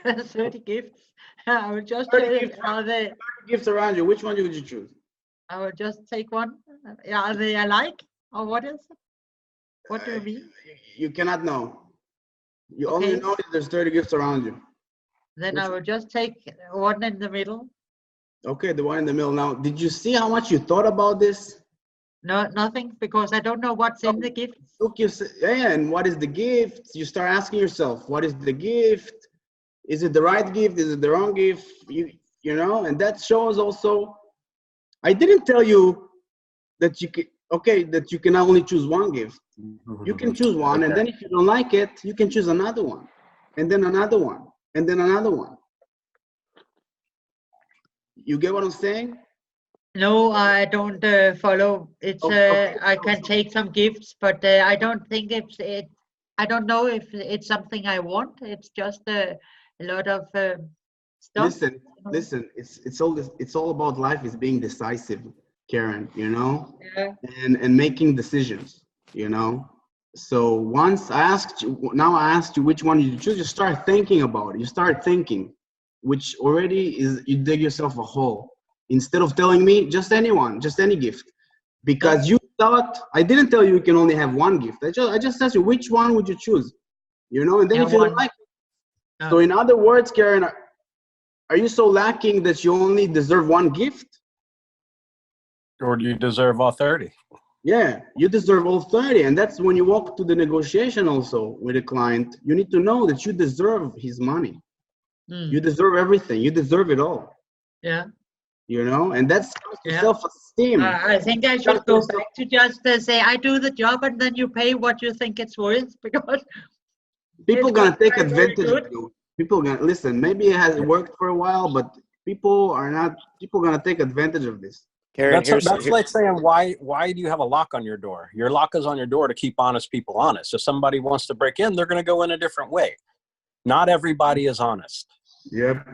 30 gifts. I will just 30 tell you, gifts, 30 gifts around you. Which one would you choose? I will just take one. Are they alike? Or what is it? What do you mean? You cannot know. You Okay. only know that there's 30 gifts around you. Then I will just take one in the middle. Okay, the one in the middle. Now, did you see how much you thought about this? No, nothing, because I don't know what's in the gift. Look, and what is the gift? You start asking yourself, what is the gift? Is it the right gift? Is it the wrong gift? And that shows also. I didn't tell you that you can only choose one gift. You can choose one, and then if you don't like it, you can choose another one, and then another one, and then another one. You get what I'm saying? No, I don't follow. It's I can take some gifts, but I don't think I don't know if it's something I want. It's just a lot of stuff. Listen. It's all about life is being decisive, Karen. Yeah. And making decisions. So once I asked you which one you choose. You start thinking about it. You start thinking, which already is you dig yourself a hole. instead of telling me just anyone, just any gift, because you thought I didn't tell you can only have one gift. I just asked you which one would you choose, you know, and then if you don't like it. So in other words, Karen, are you so lacking that you only deserve one gift? Or do you deserve all 30? Yeah, you deserve all 30. And that's when you walk to the negotiation also with a client, you need to know that you deserve his money. You deserve everything. You deserve it all. Yeah. You know, and that's self-esteem. I think I should go back to just say, I do the job and then you pay what you think it's worth, because people gonna take advantage of you. People gonna listen. Maybe it has worked for a while, but people gonna take advantage of this. Karen, that's like saying, why do you have a lock on your door? Your lock is on your door to keep honest people honest. If somebody wants to break in, they're going to go in a different way. Not everybody is honest. Yep.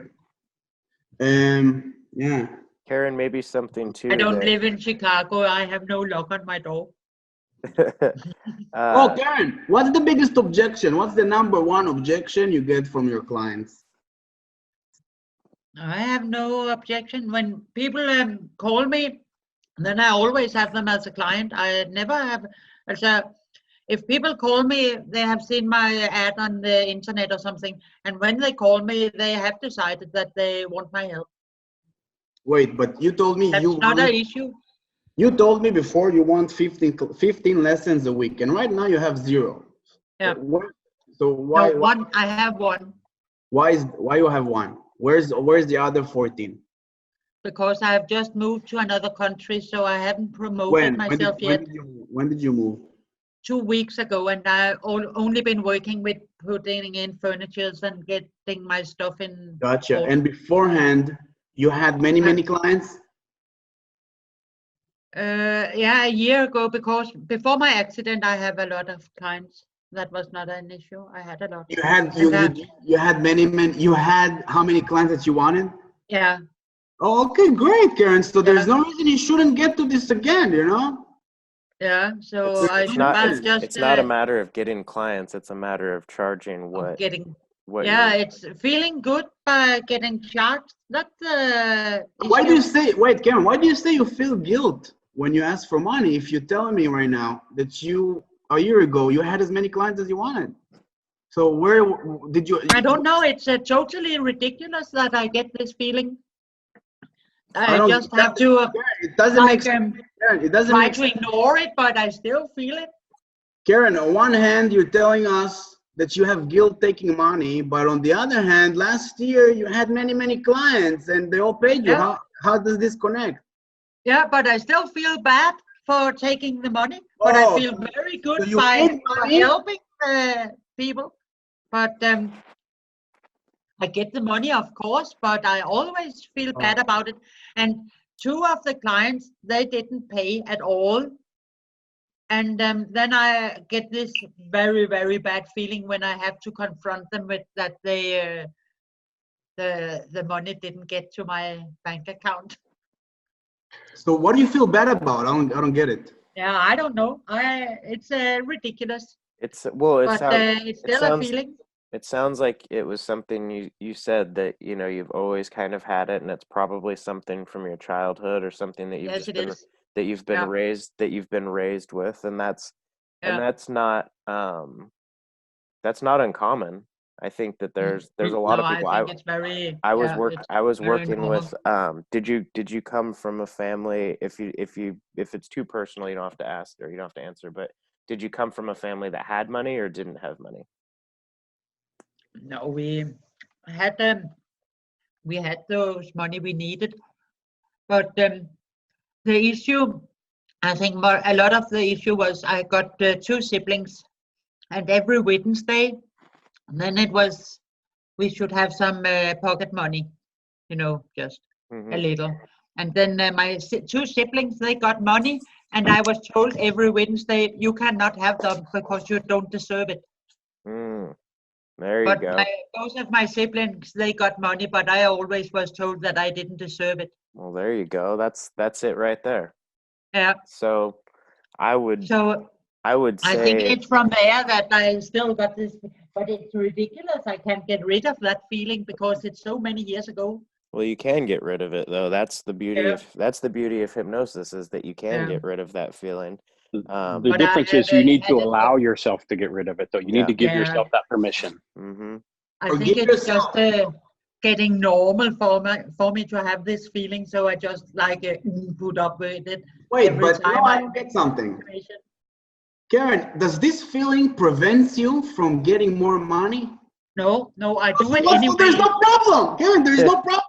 Yeah. Karen, maybe something too. I don't live in Chicago. I have no lock on my door. Karen, what's the biggest objection? What's the number one objection you get from your clients? I have no objection. When people call me, then I always have them as a client. I never have. If people call me, they have seen my ad on the internet or something, and when they call me, they have decided that they want my help. Wait, but you told me that's not an issue. You told me before you want 15 lessons a week, and right now you have 0. Yeah. So why? No, one. I have one. Why you have 1? Where's the other 14? Because I've just moved to another country, so I haven't promoted myself yet. When did you move? 2 weeks ago, and I've only been working with putting in furnitures and getting my stuff in. Gotcha. And beforehand, you had many clients? Yeah, a year ago, because before my accident, I have a lot of clients. That was not an issue. I had a lot. You had many. You had how many clients that you wanted? Yeah. Oh, okay, great, Karen. So there's no reason you shouldn't get to this again, you know? Yeah. So it's not a matter of getting clients. It's a matter of charging what. It's feeling good by getting charged. That's why do you say? Wait, Karen. Why do you say you feel guilt when you ask for money? If you're telling me right now that a year ago you had as many clients as you wanted, so where did you? I don't know. It's totally ridiculous that I get this feeling. I just have to. It doesn't make sense. It doesn't try to ignore it, but I still feel it. Karen, on one hand, you're telling us that you have guilt taking money, but on the other hand, last year you had many clients and they all paid you. Yeah. How does this connect? Yeah, but I still feel bad for taking the money, but I feel very good by helping people. But I get the money, of course, but I always feel bad about it. And 2 of the clients, they didn't pay at all. And then I get this very, very bad feeling when I have to confront them with that the money didn't get to my bank account. So what do you feel bad about? I don't get it. Yeah, I don't know. It's ridiculous. It's still a feeling. It sounds like it was something you said that you've always kind of had it, and it's probably something from your childhood or something that you've been raised with, and that's not uncommon. I think that there's a lot of people. I think it's very. I was working with. Did you come from a family? If it's too personal, you don't have to ask or you don't have to answer. But did you come from a family that had money or didn't have money? No, we had those money we needed, but the issue, I think, a lot of the issue was I got 2 siblings, and every Wednesday, then it was we should have some pocket money, just a little, and then my 2 siblings, they got money, and I was told every Wednesday you cannot have them because you don't deserve it. There you go. Both of my siblings, they got money, but I always was told that I didn't deserve it. Well, there you go. That's it right there. Yeah. So I would say I think it's from there that I still got this, but it's ridiculous. I can't get rid of that feeling because it's so many years ago. Well, you can get rid of it though. That's the beauty of hypnosis, is that you can get rid of that feeling. The But difference is you need to allow yourself to get rid of it, though. You need to give yourself that permission. Mm-hmm. I think it's just getting normal for me to have this feeling, so I just put up with it. Wait, but no, I don't get something. Karen, does this feeling prevent you from getting more money? No, I do it anyway. There's no problem, Karen. There's no problem.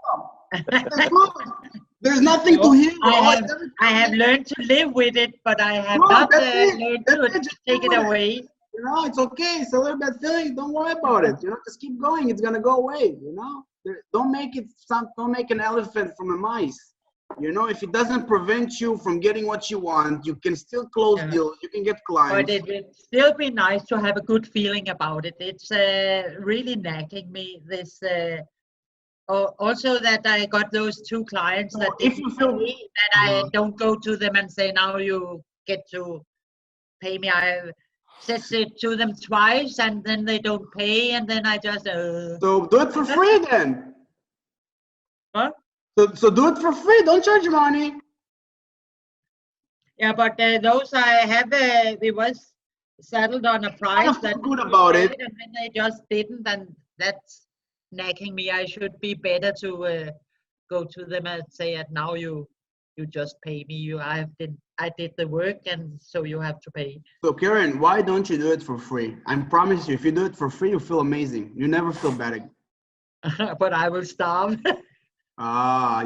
There's nothing to hear. I have learned to live with it, but I have not learned to take it away. You know, it's okay. It's a little bad feeling. Don't worry about it. You know, just keep going. It's gonna go away. You know, don't make an elephant from a mice. You know, if it doesn't prevent you from getting what you want, you can still close deals. You can get clients. But it would still be nice to have a good feeling about it. It's really nagging me, this. Also, that I got those 2 clients that if you feel that I don't go to them and say, now you get to pay me. I said it to them twice, and then they don't pay, and then I just so do it for free then. What? So do it for free. Don't charge money. Yeah, but those I have, it was settled on a price that good about it, and then they just didn't, and that's nagging me. I should be better to go to them and say, now you just pay me. I did the work, and so you have to pay. So Karen, why don't you do it for free? I promise you, if you do it for free, you feel amazing. You never feel bad again. But I will starve.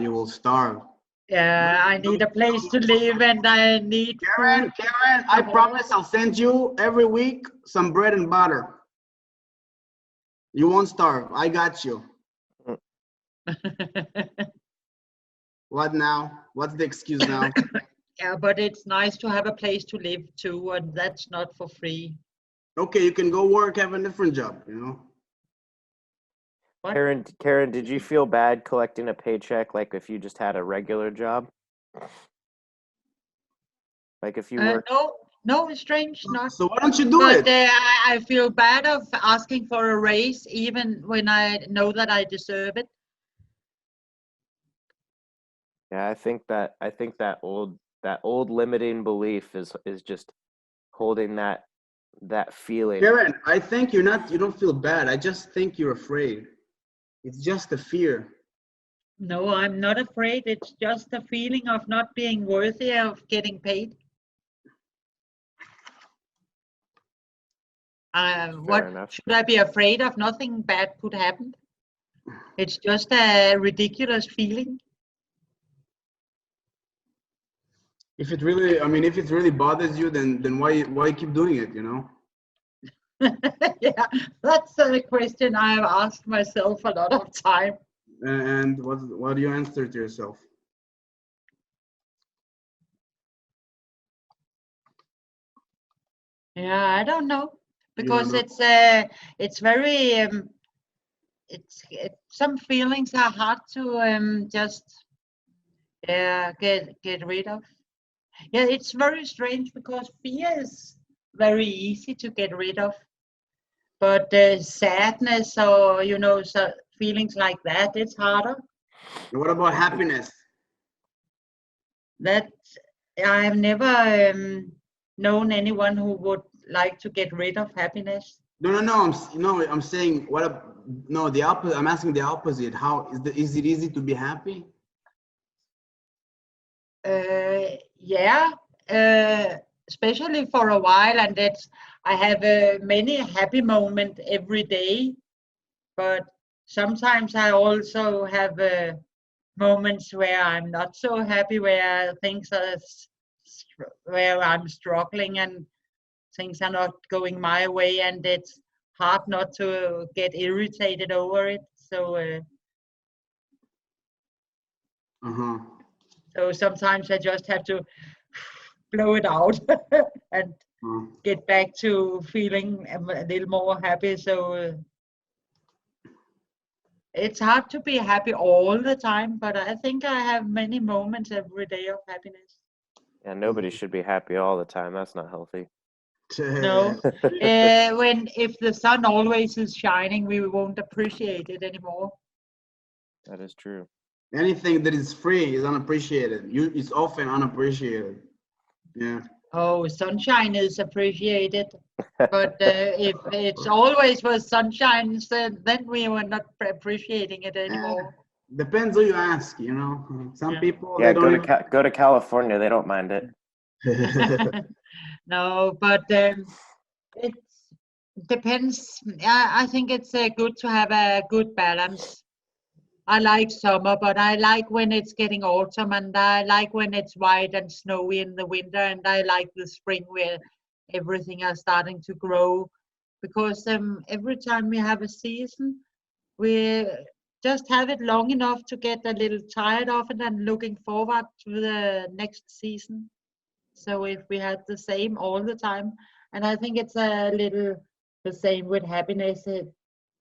You will starve. Yeah, I need a place to live, and I need Karen, I promise I'll send you every week some bread and butter. You won't starve. I got you. What now? What's the excuse now? Yeah, but it's nice to have a place to live too, and that's not for free. Okay, you can go work, have a different job, you know? What? Karen, did you feel bad collecting a paycheck like if you just had a regular job? Like if you were... No, strange not. So why don't you do it? But I feel bad of asking for a raise, even when I know that I deserve it. Yeah, I think that old limiting belief is just holding that feeling. Karen, I think you don't feel bad. I just think you're afraid. It's just a fear. No, I'm not afraid. It's just a feeling of not being worthy of getting paid. Should I be afraid of? Nothing bad could happen. It's just a ridiculous feeling. If it really bothers you, then why keep doing it, you know? Yeah, that's a question I've asked myself a lot of time. And what do you answer to yourself? Yeah, I don't know, because it's very some feelings are hard to just get rid of. Yeah, it's very strange, because fear is very easy to get rid of, but sadness or so feelings like that, it's harder. And what about happiness? That I've never known anyone who would like to get rid of happiness. No. I'm saying the opposite. I'm asking the opposite. How is it easy to be happy? Yeah, especially for a while, and I have many happy moments every day, but sometimes I also have moments where I'm not so happy, where where I'm struggling and things are not going my way, and it's hard not to get irritated over it. So so sometimes I just have to blow it out and get back to feeling a little more happy. So it's hard to be happy all the time, but I think I have many moments every day of happiness. Yeah, nobody should be happy all the time. That's not healthy. No, if the sun always is shining, we won't appreciate it anymore. That is true. Anything that is free is unappreciated. It's often unappreciated. Yeah. Oh, sunshine is appreciated. But if it's always was sunshine, then we were not appreciating it anymore. Depends who you ask, you know. Some people Yeah, they don't even... go to California. They don't mind it. No, but it depends. I think it's good to have a good balance. I like summer, but I like when it's getting autumn, and I like when it's white and snowy in the winter, and I like the spring where everything is starting to grow. Because every time we have a season, we just have it long enough to get a little tired of it and looking forward to the next season. So if we had the same all the time, and I think it's a little the same with happiness.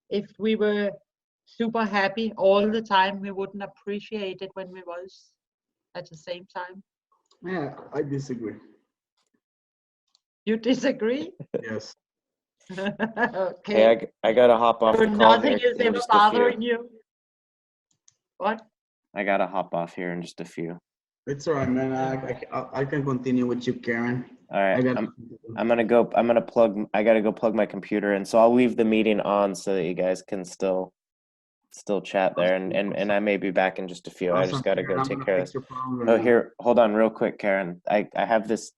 If we were super happy all the time, we wouldn't appreciate it when we was at the same time. Yeah, I disagree. You disagree? Yes. Okay. Hey, I gotta hop off So the call nothing here is in ever just a few. bothering you? What? I gotta hop off here in just a few. It's all right, man. I can continue with you, Karen. All right. I gotta go plug my computer in. So I'll leave the meeting on so that you guys can still chat there, and I may be back in just a few. I just gotta go take care of this. Oh, here, hold on real quick, Karen. I have this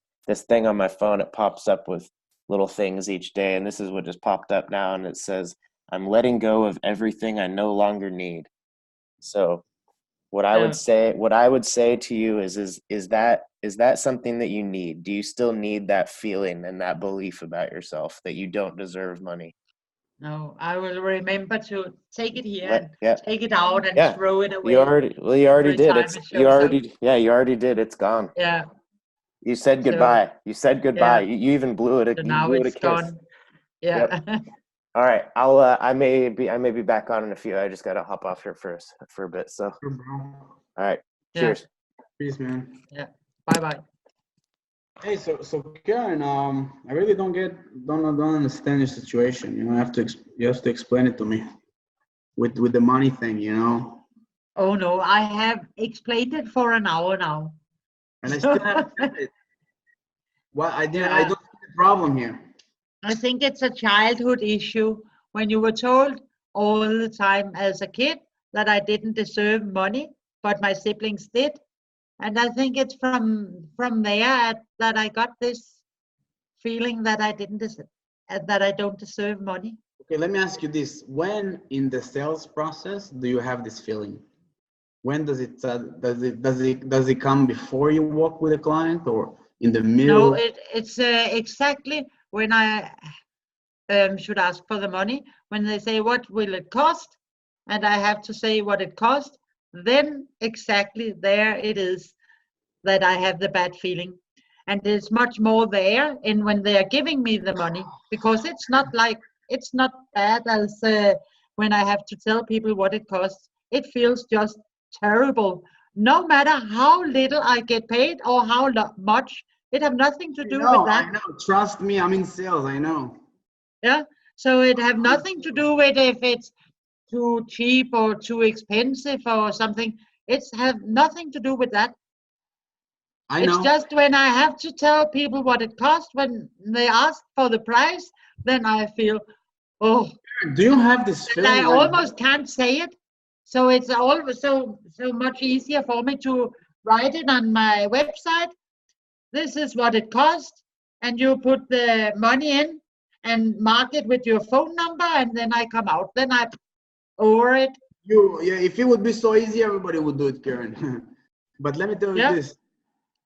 thing on my phone. It pops up with little things each day, and this is what just popped up now, and it says, "I'm letting go of everything I no longer need." So what I would say to you is that something that you need? Do you still need that feeling and that belief about yourself that you don't deserve money? No, I will remember to take it here and take it out and Yeah. throw it away. You already did. You already did. It's gone. Yeah. You said goodbye. You said goodbye. Yeah. You even blew it. So You now blew it a it's kiss. gone. Yeah. Yep. All right. I may be back on in a few. I just gotta hop off here for a bit. So. Sure, bro. All right. Yeah. Cheers. Peace, man. Yeah. Bye. Hey, so Karen, I really don't understand your situation. You know, you have to explain it to me with the money thing. You know. Oh no, I have explained it for an hour now. And I still haven't got it. Well, I Yeah. don't see the problem here. I think it's a childhood issue when you were told all the time as a kid that I didn't deserve money, but my siblings did. And I think it's from there that I got this feeling that I don't deserve money. Okay, let me ask you this: when in the sales process do you have this feeling? When does it come before you walk with a client or in the middle? No, it's exactly when I should ask for the money. When they say what will it cost, and I have to say what it cost, then exactly there it is that I have the bad feeling. And it's much more there in when they are giving me the money, because it's not bad as when I have to tell people what it costs. It feels just terrible. No matter how little I get paid or how much, it have nothing to do with that. I know. Trust me, I'm in sales. I know. Yeah. So it have nothing to do with if it's too cheap or too expensive or something. It's have nothing to do with that. I know. It's just when I have to tell people what it costs, when they ask for the price, then I feel, oh. Do you have this feeling? I almost can't say it. So it's always so much easier for me to write it on my website. This is what it costs, and you put the money in and mark it with your phone number, and then I come out. Then I over it. If it would be so easy, everybody would do it, Karen. But let me tell you this.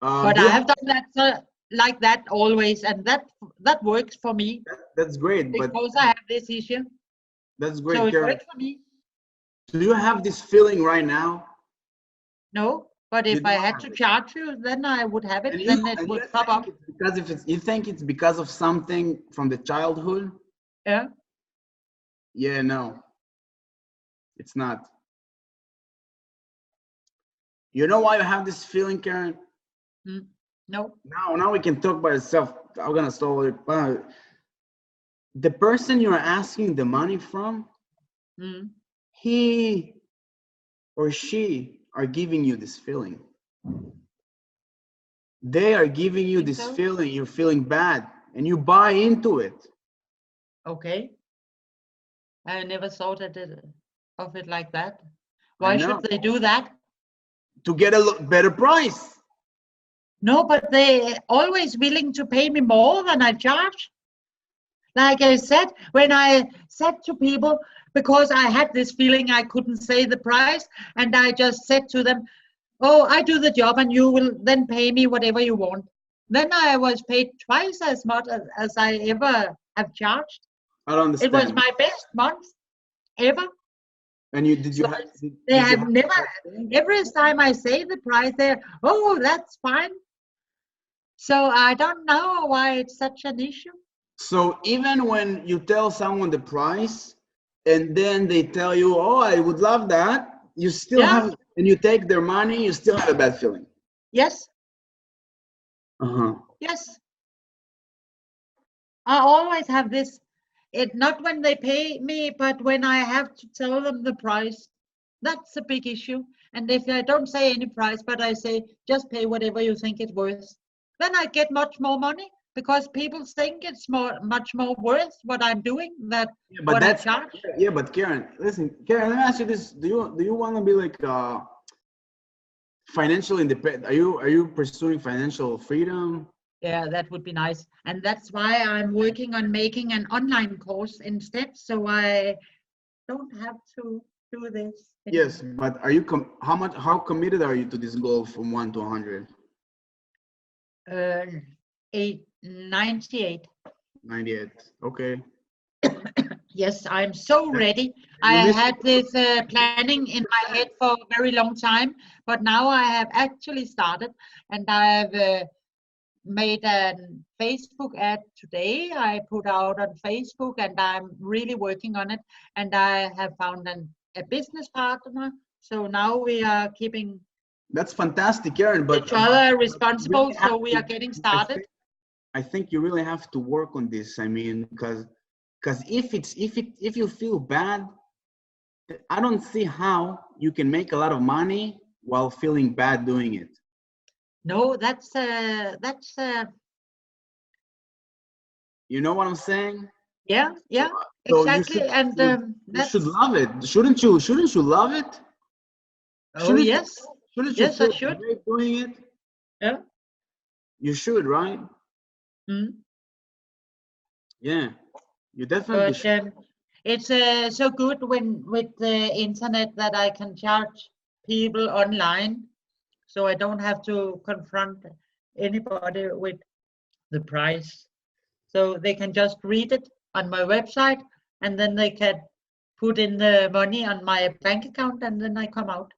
But I have done that like that always, and that works for me. That's great. Because I have this issue. That's great, so it Karen. works for me. Do you have this feeling right now? No, but if I had to charge you, then I would have it. Then it would pop up. Because you think it's because of something from the childhood? Yeah. Yeah, no. It's not. You know why you have this feeling, Karen? No. Now we can talk by itself. I'm gonna solve it. The person you're asking the money from, he or she are giving you this feeling. They are giving you this feeling. You're feeling bad, and you buy into it. Okay. I never thought of it like that. Why should they do that? To get a better price. No, but they're always willing to pay me more than I charge. Like I said, when I said to people, because I had this feeling I couldn't say the price, and I just said to them, oh, I do the job and you will then pay me whatever you want. Then I was paid twice as much as I ever have charged. I don't understand. It was my best month ever. And they have never, every time I say the price, they're, oh, that's fine. So I don't know why it's such an issue. So even when you tell someone the price and then they tell you, oh, I would love that, you still have, and you take their money, you still have a bad feeling. Yes. Yes. I always have this, not when they pay me, but when I have to tell them the price. That's a big issue. And if I don't say any price, but I say, just pay whatever you think it's worth, then I get much more money because people think it's much more worth what I'm doing than what I charge. Yeah, but Karen, listen, Karen, let me ask you this. Do you want to be like financial independent? Are you pursuing financial freedom? Yeah, that would be nice. And that's why I'm working on making an online course instead, so I don't have to do this. Yes, but are you how committed are you to this goal from 1 to 100? 98. 98. Okay. Yes, I'm so ready. I had this planning in my head for a very long time, but now I have actually started, and I've made a Facebook ad today. I put out on Facebook, and I'm really working on it. And I have found a business partner. So now we are keeping. That's fantastic, Karen. But each other responsible. So we are getting started. I think you really have to work on this. I mean, because if you feel bad, I don't see how you can make a lot of money while feeling bad doing it. No, that's you know what I'm saying? Yeah, So exactly. You should love it, shouldn't you? Shouldn't you love it? Oh, yes. Shouldn't you yes, feel I should. great doing it? Yeah. You should, right? Yeah, you definitely should. It's so good with the internet that I can charge people online, so I don't have to confront anybody with the price. So they can just read it on my website, and then they can put in the money on my bank account, and then I come out.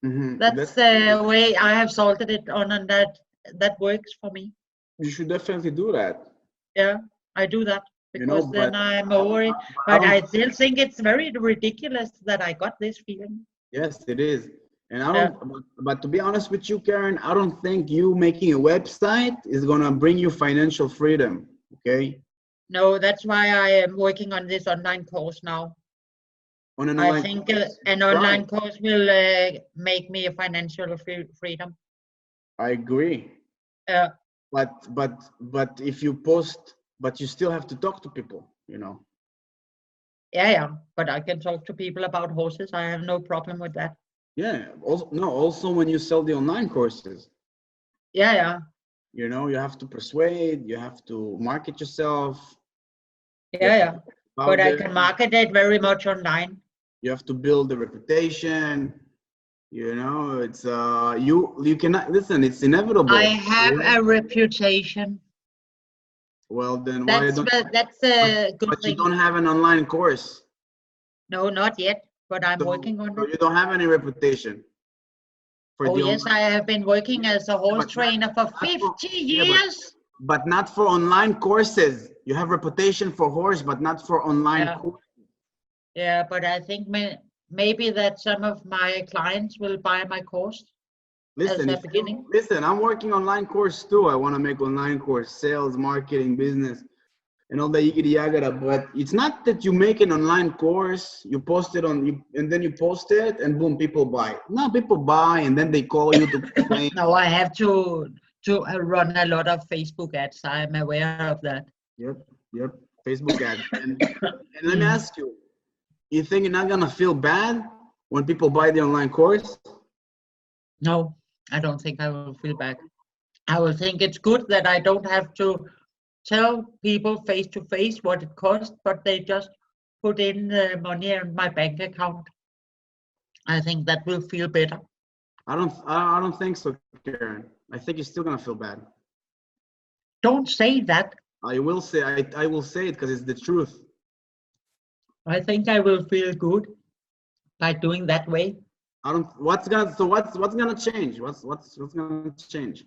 That's the way I have sorted it on, and that works for me. You should definitely do that. Yeah, I do that. Because then I'm over it. But I still think it's very ridiculous that I got this feeling. Yes, it is. And I don't, but to be honest with you, Karen, I don't think you making a website is going to bring you financial freedom. Okay. No, that's why I am working on this online course now. I think an online course will make me a financial freedom. I agree. But if you post, but you still have to talk to people, you know. Yeah, but I can talk to people about horses. I have no problem with that. Yeah. Also when you sell the online courses. Yeah. You know, you have to persuade, you have to market yourself. Yeah. But I can market it very much online. You have to build a reputation. You know, it's you cannot listen. It's inevitable. I have a reputation. Well, then that's a good but thing. You don't have an online course. No, not yet. But I'm working on it. You don't have any reputation. Oh yes, I have been working as a horse trainer for 50 years. But not for online courses. You have reputation for horse, but not for online courses. Yeah, but I think maybe that some of my clients will buy my course. Listen, I'm working online course too. I want to make online course, sales, marketing, business. and all the yiggity yagara. But it's not that you make an online course, you post it and then you post it, and boom, people buy. No, people buy, and then they call you to explain. No, I have to run a lot of Facebook ads. I'm aware of that. Yep, Facebook ads. And let me ask you, you think you're not gonna feel bad when people buy the online course? No, I don't think I will feel bad. I will think it's good that I don't have to tell people face to face what it costs, but they just put in the money in my bank account. I think that will feel better. I don't think so, Karen. I think you're still gonna feel bad. Don't say that. I will say I will say it because it's the truth. I think I will feel good by doing that way. What's gonna change? What's gonna change?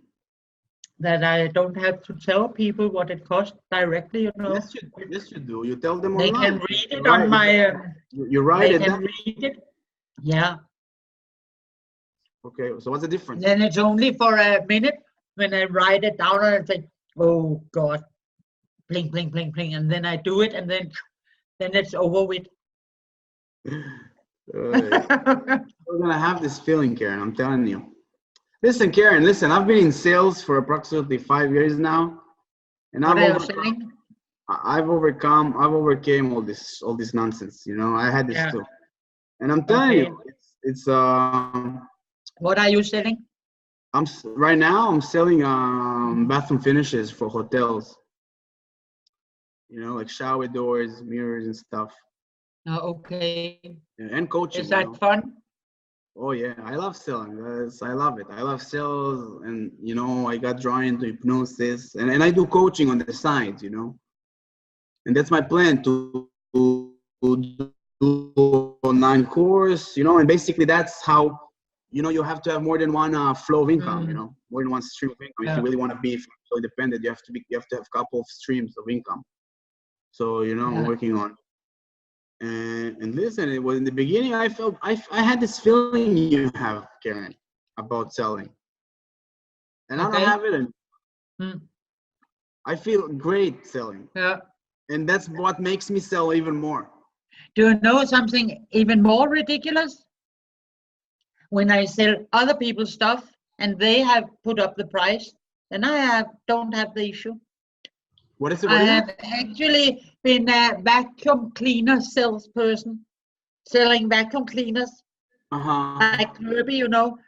That I don't have to tell people what it costs directly, you know. Yes, you do. You tell them They online. can read it on my. You write they it can down. read it. Yeah. Okay, so what's the difference? Then it's only for a minute when I write it down and I think, oh God, bling, bling, bling, bling, and then I do it, and then it's over with. We're gonna have this feeling, Karen. I'm telling you. Listen, Karen. Listen, I've been in sales for approximately 5 years now, and I've overcame all this nonsense. You know, I had this too, and I'm telling you, it's What are you selling? Right now I'm selling bathroom finishes for hotels. You know, like shower doors, mirrors, and stuff. Oh, okay. Yeah, and coaching. Is that fun? Oh yeah, I love selling. I love it. I love sales, and you know, I got drawn into hypnosis, and I do coaching on the side. You know, and that's my plan to do online course. You know, and basically that's how. You know, you have to have more than one flow of income. You know, more than one stream of income. If you really want to be so independent, you have to have a couple of streams of income. So you know, I'm working on. And listen, it was in the beginning. I felt I had this feeling you have, Karen, about selling, and I don't have it. And I feel great selling. Yeah. And that's what makes me sell even more. Do you know something even more ridiculous? When I sell other people's stuff and they have put up the price, then I don't have the issue. What is it? I have actually been a vacuum cleaner salesperson, selling vacuum cleaners, like Kirby, you know,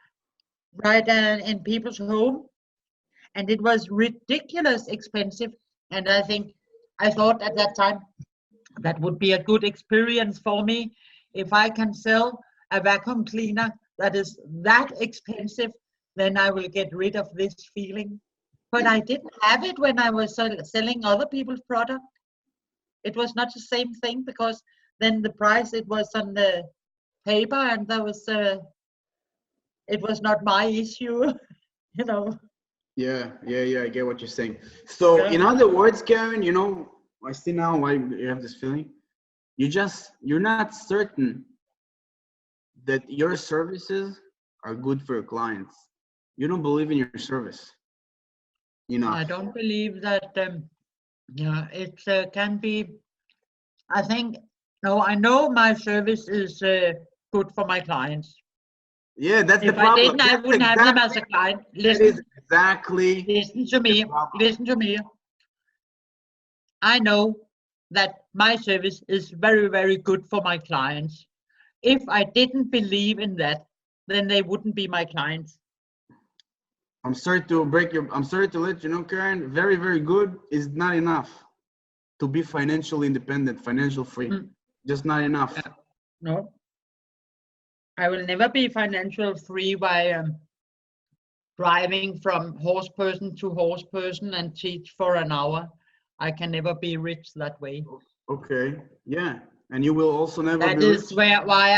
right in people's home, and it was ridiculous expensive. And I thought at that time that would be a good experience for me if I can sell a vacuum cleaner that is that expensive, then I will get rid of this feeling. But I didn't have it when I was selling other people's product. It was not the same thing because then the price, it was on the paper, and that was it was not my issue, you know. Yeah, I get what you're saying. So in other words, Karen, you know, I see now why you have this feeling. You're not certain that your services are good for your clients. You don't believe in your service. You know. I don't believe that. It can be. I think. No, I know my service is good for my clients. Yeah, that's the If problem. I didn't, I wouldn't have them as a client. Listen to me. Listen to me. I know that my service is very, very good for my clients. If I didn't believe in that, then they wouldn't be my clients. I'm sorry to let you know, Karen, very, very good is not enough to be financially independent, financial free. Just not enough. No. I will never be financial free by driving from horse person to horse person and teach for an hour. I can never be rich that way. Okay. Yeah. And you will also never that be is rich. why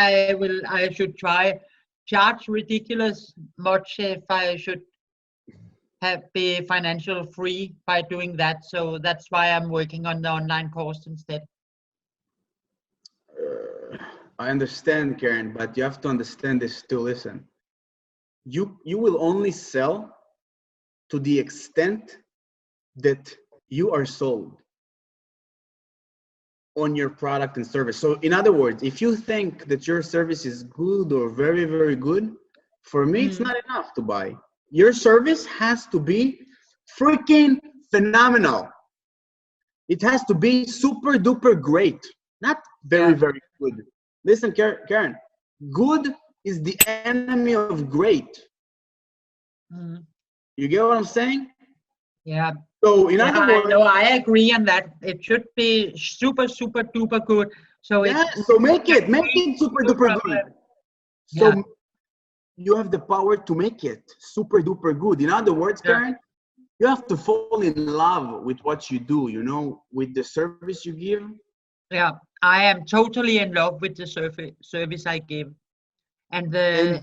I should charge ridiculous much if I should be financial free by doing that. So that's why I'm working on the online course instead. I understand, Karen, but you have to understand this too. Listen, you will only sell to the extent that you are sold. on your product and service. So in other words, if you think that your service is good or very, very good, for me, it's not enough to buy. Your service has to be freaking phenomenal. It has to be super duper great, not very, very good. Listen, Karen, good is the enemy of great. You get what I'm saying? Yeah. So in other words, I agree on that. It should be super, super duper good. So so make it super duper good. So you have the power to make it super duper good. In other words, Karen, you have to fall in love with what you do, you know, with the service you give. Yeah, I am totally in love with the service I give. And the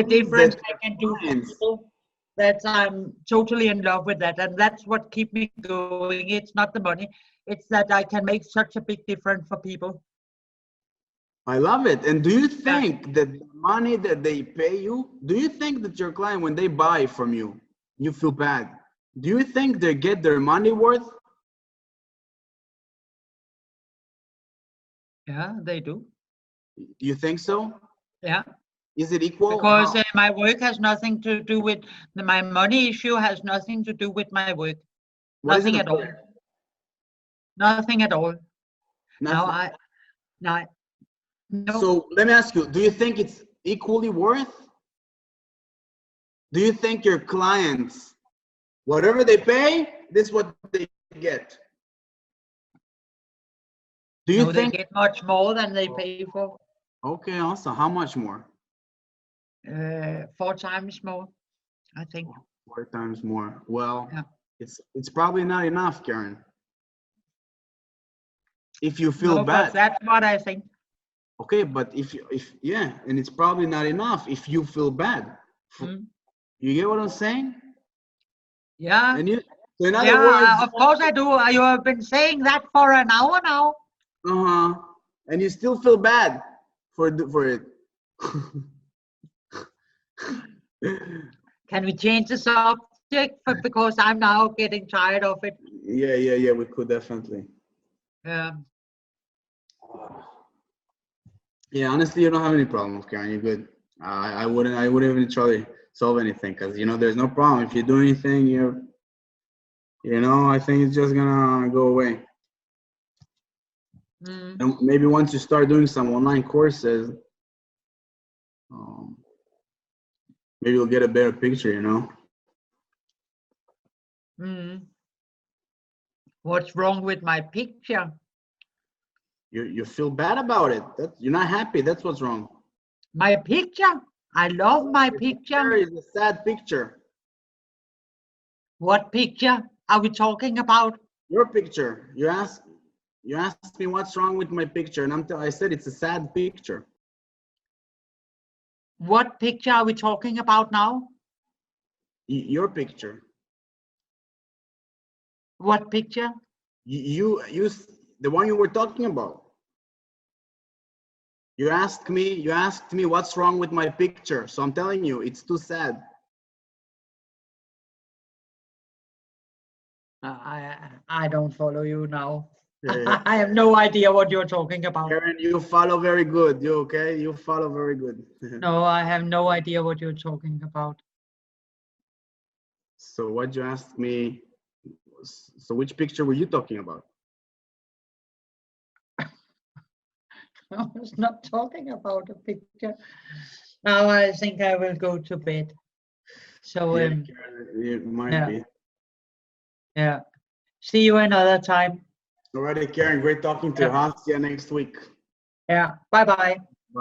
difference I can do for people, that I'm totally in love with that. And that's what keeps me going. It's not the money. It's that I can make such a big difference for people. I love it. And do you think that the money that they pay you, do you think that your client, when they buy from you, you feel bad? Do you think they get their money worth? Yeah, they do. You think so? Yeah. Is it equal? Because my work has nothing to do with, my money issue has nothing to do with my work. Nothing at all. Nothing at all. Nothing. No. So let me ask you, do you think it's equally worth? Do you think your clients, whatever they pay, this is what they get? Do you think they get much more than they pay for? Okay, awesome. How much more? 4 times more, I think. 4 times more. Well, it's probably not enough, Karen. If you feel bad. But that's what I think. Okay, but if and it's probably not enough if you feel bad. You get what I'm saying? Yeah. And so in other words, of course I do. You have been saying that for an hour now. And you still feel bad for it. Can we change the subject because I'm now getting tired of it? Yeah, we could definitely. Yeah, honestly, you don't have any problems, Karen. You're good. I wouldn't even try to solve anything because there's no problem. If you do anything, I think it's just gonna go away. And maybe once you start doing some online courses, maybe you'll get a better picture, What's wrong with my picture? You feel bad about it. You're not happy. That's what's wrong. My picture? I love my picture. It's a sad picture. What picture are we talking about? Your picture. You asked me what's wrong with my picture, and I said it's a sad picture. What picture are we talking about now? Your picture. What picture? You the one you were talking about. You asked me what's wrong with my picture. So I'm telling you, it's too sad. I don't follow you now. I have no idea what you're talking about. Karen, you follow very good. You okay? You follow very good. No, I have no idea what you're talking about. So what you asked me, so which picture were you talking about? I was not talking about a picture. Now I think I will go to bed. So Karen, it might be. Yeah. See you another time. Alrighty, Karen, great talking to you. I'll see you next week. Yeah. Bye-bye.